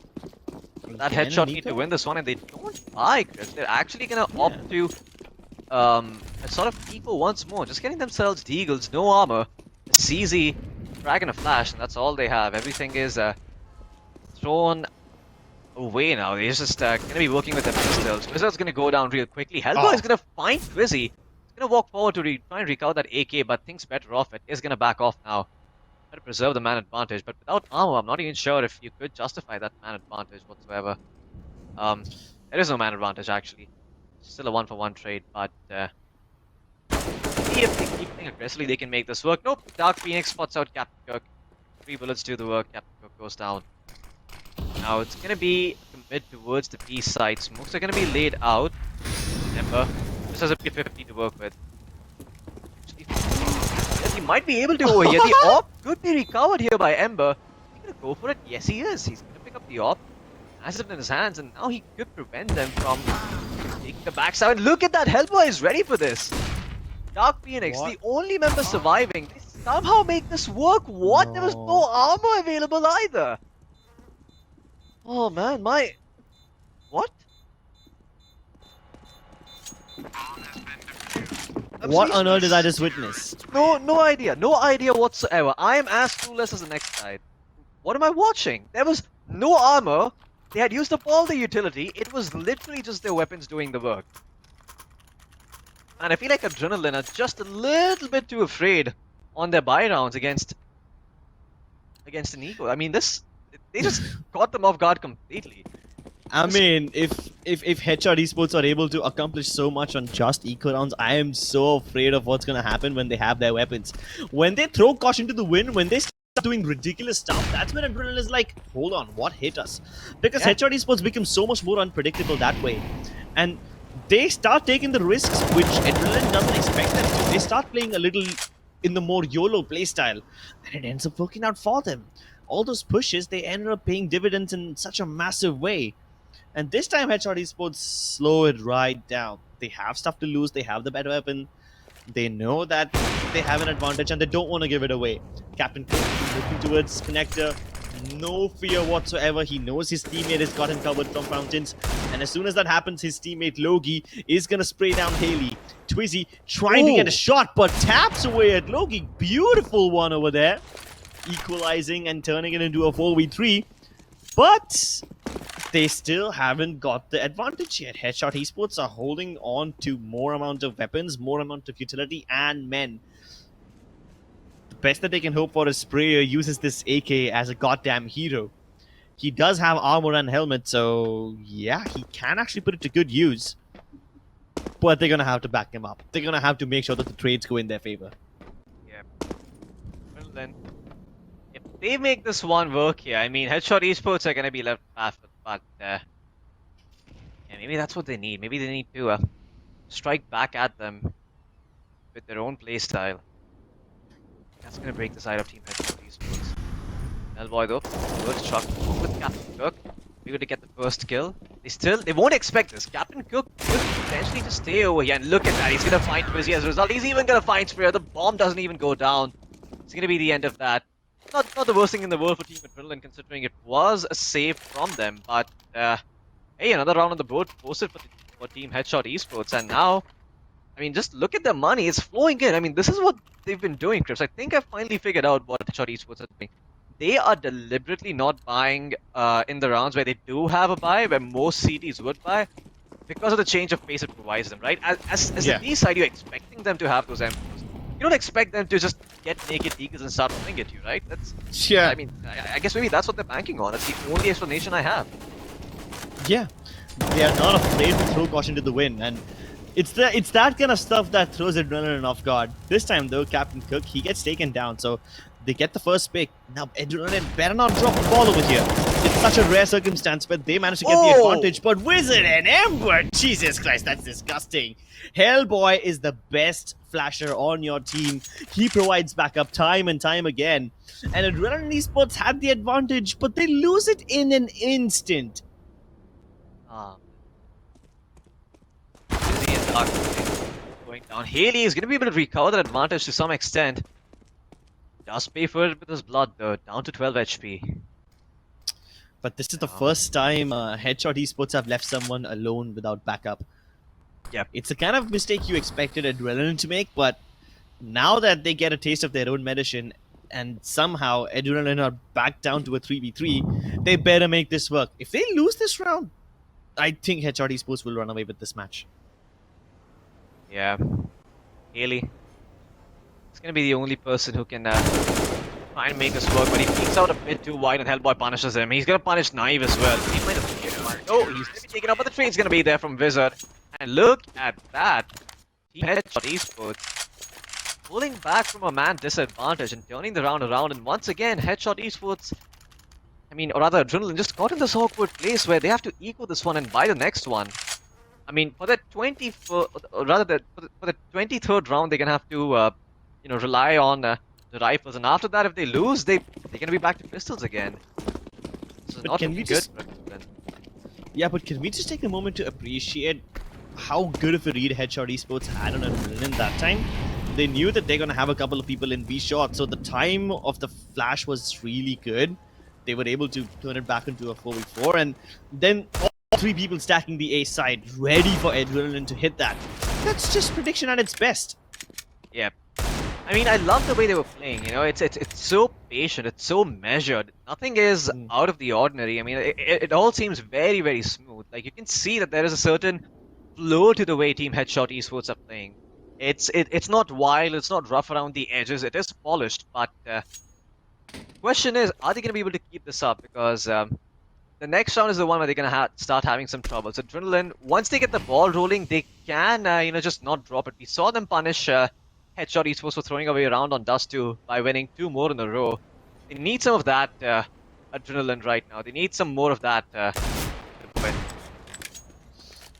That Headshot need to win this one, and they don't buy Chris. They're actually going to opt to sort of people once more, just getting themselves Deagles, no armor, a CZ, Dragon, a flash, and that's all they have. Everything is thrown away now. They're just going to be working with their pistols. Wizard's going to go down real quickly. Hellboy is going to find Twizzy. He's going to walk forward to try and recover that AK, but thinks better off it. Is going to back off now. Try to preserve the man advantage, but without armor, I'm not even sure if you could justify that man advantage whatsoever. There is no man advantage, actually. Still a 1-for-1 trade, but if they keep playing aggressively, they can make this work. Nope, Dark Phoenix spots out Captain Cook. 3 bullets do the work, Captain Cook goes down. Now it's gonna be mid towards the B side. Smokes are gonna be laid out. Ember just has a P50 to work with. He might be able to over here. The AWP could be recovered here by Ember. He's gonna go for it. Yes, he is. He's gonna pick up the AWP, has it in his hands, and now he could prevent them from taking the backside. Look at that. Hellboy is ready for this. Dark Phoenix, the only member surviving. They somehow make this work. What? No. There was no armor available either. Oh man, what? What on earth did I just witness? No idea. No idea whatsoever. I am as clueless as the next guy. What am I watching? There was no armor. They had used up all the utility. It was literally just their weapons doing the work. And I feel like Adrenaline are just a little bit too afraid on their buy rounds against an Eagle. I mean, they just caught them off guard completely. I mean, if Headshot Esports are able to accomplish so much on just eco rounds, I am so afraid of what's gonna happen when they have their weapons. When they throw caution to the wind, when they start doing ridiculous stuff, that's when Adrenaline is like, hold on, what hit us? Because Headshot Esports become so much more unpredictable that way. And they start taking the risks which Adrenaline doesn't expect them to. They start playing a little in the more YOLO playstyle, and it ends up working out for them. All those pushes, they ended up paying dividends in such a massive way. And this time, Headshot Esports slow it right down. They have stuff to lose. They have the better weapon. They know that they have an advantage, and they don't want to give it away. Captain Cook looking towards Connector. No fear whatsoever. He knows his teammate has got him covered from Fountains. And as soon as that happens, his teammate Logi is going to spray down Haley. Twizzy trying to get a shot, but taps away at Logi. Beautiful one over there. Equalizing and turning it into a 4v3. But they still haven't got the advantage yet. Headshot Esports are holding on to more amount of weapons, more amount of utility, and men. The best that they can hope for is Sprayer uses this AK as a goddamn hero. He does have armor and helmet, so yeah, he can actually put it to good use. But they're going to have to back him up. They're going to have to make sure that the trades go in their favor. Yeah. Well then, if they make this one work here, I mean, Headshot Esports are going to be left baffled, but yeah, maybe that's what they need. Maybe they need to strike back at them with their own playstyle. That's gonna break the side of Team Headshot Esports. Hellboy though, good struck with Captain Cook. We were to get the first kill. They won't expect this. Captain Cook could potentially just stay over here and look at that. He's gonna find Twizzy as a result. He's even gonna find Spear. The bomb doesn't even go down. It's gonna be the end of that. Not the worst thing in the world for Team Adrenaline, considering it was a save from them. But hey, another round on the board posted for Team Headshot Esports, and now, I mean, just look at the money. It's flowing in. I mean, this is what they've been doing, Chris. I think I finally figured out what Headshot Esports are doing. They are deliberately not buying in the rounds where they do have a buy, where most CTs would buy, because of the change of pace it provides them, right? As the B side, you're expecting them to have those M4s. You don't expect them to just get naked deacons and start running at you, right? That's Yeah. I mean, I guess maybe that's what they're banking on. That's the only explanation I have. Yeah, they are not afraid to throw caution to the wind, and it's that kind of stuff that throws Adrenaline off guard. This time though, Captain Cook, he gets taken down, so they get the first pick. Now Adrenaline better not drop the ball over here. It's such a rare circumstance where they manage to get the advantage, but Wizard and Ember, Jesus Christ, that's disgusting. Hellboy is the best flasher on your team. He provides backup time and time again. And Adrenaline Esports had the advantage, but they lose it in an instant. Really is dark going down. Haley is going to be able to recover that advantage to some extent. Does pay for it with his blood though, down to 12 HP. But this is the first time Headshot Esports have left someone alone without backup. Yep. It's the kind of mistake you expected Adrenaline to make, but now that they get a taste of their own medicine and somehow Adrenaline are back down to a 3v3, they better make this work. If they lose this round, I think Headshot Esports will run away with this match. Yeah. Haley. He's going to be the only person who can try and make this work, but he peeks out a bit too wide and Hellboy punishes him. He's going to punish Naive as well. He might have taken him. Oh, he's going to be taken up, but the trade's going to be there from Wizard. And look at that. Headshot Esports pulling back from a man disadvantage and turning the round around. And once again, Headshot Esports, I mean, or rather Adrenaline, just got in this awkward place where they have to equal this one and buy the next one. I mean, for the 23rd round, they're going to have to rely on the rifles, and after that, if they lose, they're gonna be back to pistols again. This is not looking good. Yeah, but can we just take a moment to appreciate how good of a read Headshot Esports had on Adrenaline that time? They knew that they're gonna have a couple of people in B shot, so the time of the flash was really good. They were able to turn it back into a 4v4, and then all three people stacking the A side, ready for Adrenaline to hit that. That's just prediction at its best. Yeah. I mean, I love the way they were playing, you know, it's so patient, it's so measured. Nothing is out of the ordinary. I mean, it all seems very, very smooth. Like, you can see that there is a certain flow to the way Team Headshot Esports are playing. It's not wild, it's not rough around the edges, it is polished, but question is, are they going to be able to keep this up? Because the next round is the one where they're going to start having some trouble. So Adrenaline, once they get the ball rolling, they can, just not drop it. We saw them punish Headshot Esports for throwing away a round on Dust 2 by winning 2 more in a row. They need some of that Adrenaline right now. They need some more of that to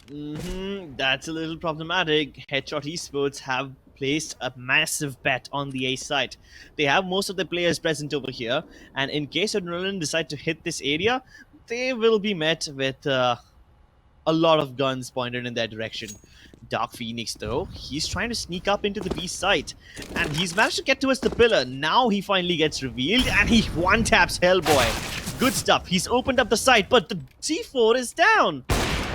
win. That's a little problematic. Headshot Esports have placed a massive bet on the A side. They have most of the players present over here, and in case Adrenaline decide to hit this area, they will be met with a lot of guns pointed in their direction. Dark Phoenix, though, he's trying to sneak up into the B site, and he's managed to get towards the pillar. Now he finally gets revealed, and he one-taps Hellboy. Good stuff. He's opened up the site, but the C4 is down.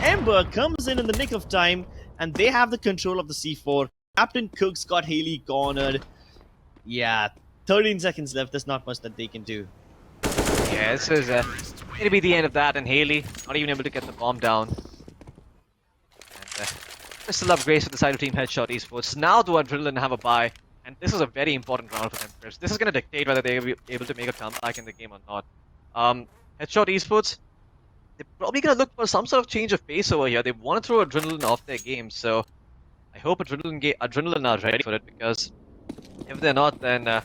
Ember comes in the nick of time, and they have the control of the C4. Captain Cook's got Haley cornered. Yeah, 13 seconds left. There's not much that they can do. Yeah, this is going to be the end of that, and Haley not even able to get the bomb down. And still upgrades for the side of Team Headshot Esports. Now do Adrenaline have a bye, and this is a very important round for them, Chris. This is going to dictate whether they'll be able to make a comeback in the game or not. Headshot Esports, they're probably going to look for some sort of change of pace over here. They want to throw Adrenaline off their game, so I hope Adrenaline are ready for it, because if they're not, then the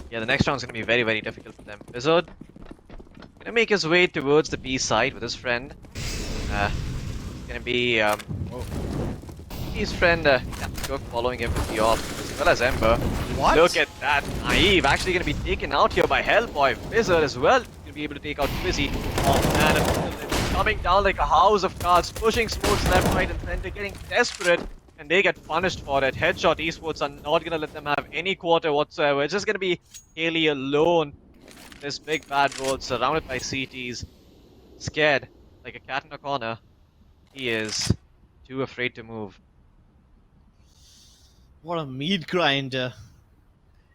next round is going to be very, very difficult for them. Wizard going to make his way towards the B side with his friend. Going to be his friend Captain Cook following him with the off. well as Ember. What? Look at that. Naive actually going to be taken out here by Hellboy. Wizard as well. Going to be able to take out Twizzy. Oh man, it's coming down like a house of cards, pushing smokes left, right, and center, getting desperate, and they get punished for it. Headshot Esports are not going to let them have any quarter whatsoever. It's just going to be Haley alone. This big bad world surrounded by CTs. Scared like a cat in a corner. He is too afraid to move. What a meat grinder.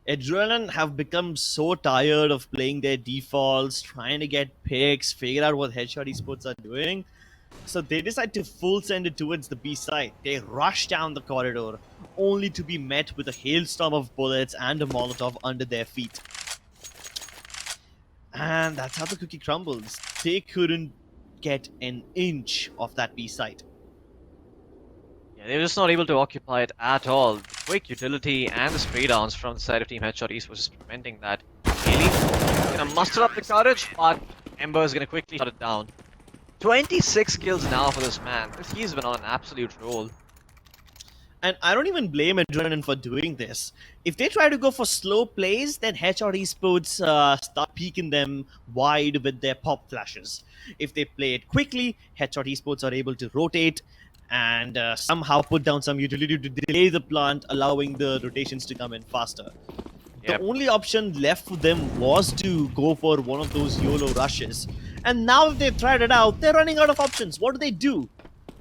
Adrenaline have become so tired of playing their defaults, trying to get picks, figure out what Headshot Esports are doing. So they decide to full send it towards the B side. They rush down the corridor, only to be met with a hailstorm of bullets and a Molotov under their feet. And that's how the cookie crumbles. They couldn't get an inch of that B site. Yeah, they're just not able to occupy it at all. The quick utility and the spray downs from the side of Team Headshot East was just preventing that. Haley gonna muster up the courage, but Ember is gonna quickly shut it down. 26 kills now for this man. He's been on an absolute roll. And I don't even blame Adrenaline for doing this. If they try to go for slow plays, then Headshot Esports start peeking them wide with their pop flashes. If they play it quickly, Headshot Esports are able to rotate and somehow put down some utility to delay the plant, allowing the rotations to come in faster. Yep. The only option left for them was to go for one of those YOLO rushes. And now that they've tried it out, they're running out of options. What do?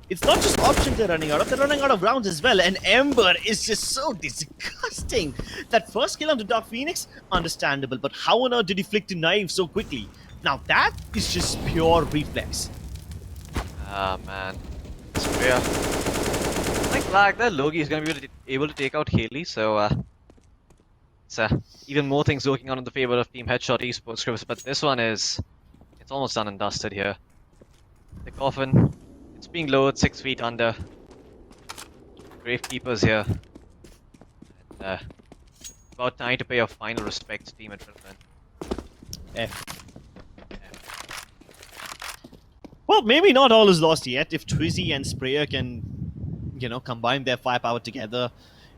It's not just options they're running out of, they're running out of rounds as well. And Ember is just so disgusting. That first kill onto Dark Phoenix, understandable. But how on earth did he flick to Knife so quickly? Now that is just pure reflex. Ah, man. Spear. Like Black, that Logi is going to be able to take out Haley, so it's even more things working out in the favor of Team Headshot Esports scripts, but this one is, it's almost done and dusted here. The coffin, it's being lowered 6 feet under. Gravekeeper's here. And about time to pay your final respects, Team Adrenaline. F. Well, maybe not all is lost yet. If Twizzy and Sprayer can, combine their firepower together,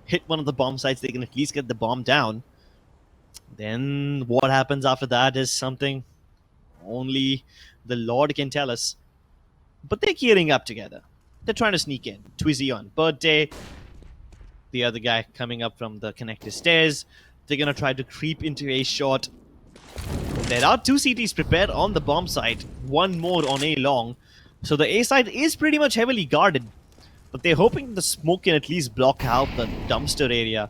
hit one of the bomb sites, they can at least get the bomb down. Then what happens after that is something only the Lord can tell us. But they're gearing up together. They're trying to sneak in. Twizzy on birthday. The other guy coming up from the connector stairs. They're going to try to creep into a shot. There are 2 CTs prepared on the bomb site, 1 more on A long. So the A side is pretty much heavily guarded. But they're hoping the smoke can at least block out the dumpster area.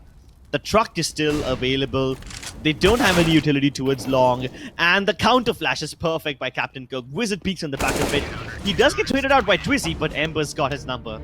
The truck is still available. They don't have any utility towards long. And the counter flash is perfect by Captain Cook. Wizard peeks on the back of it. He does get traded out by Twizzy, but Ember's got his number.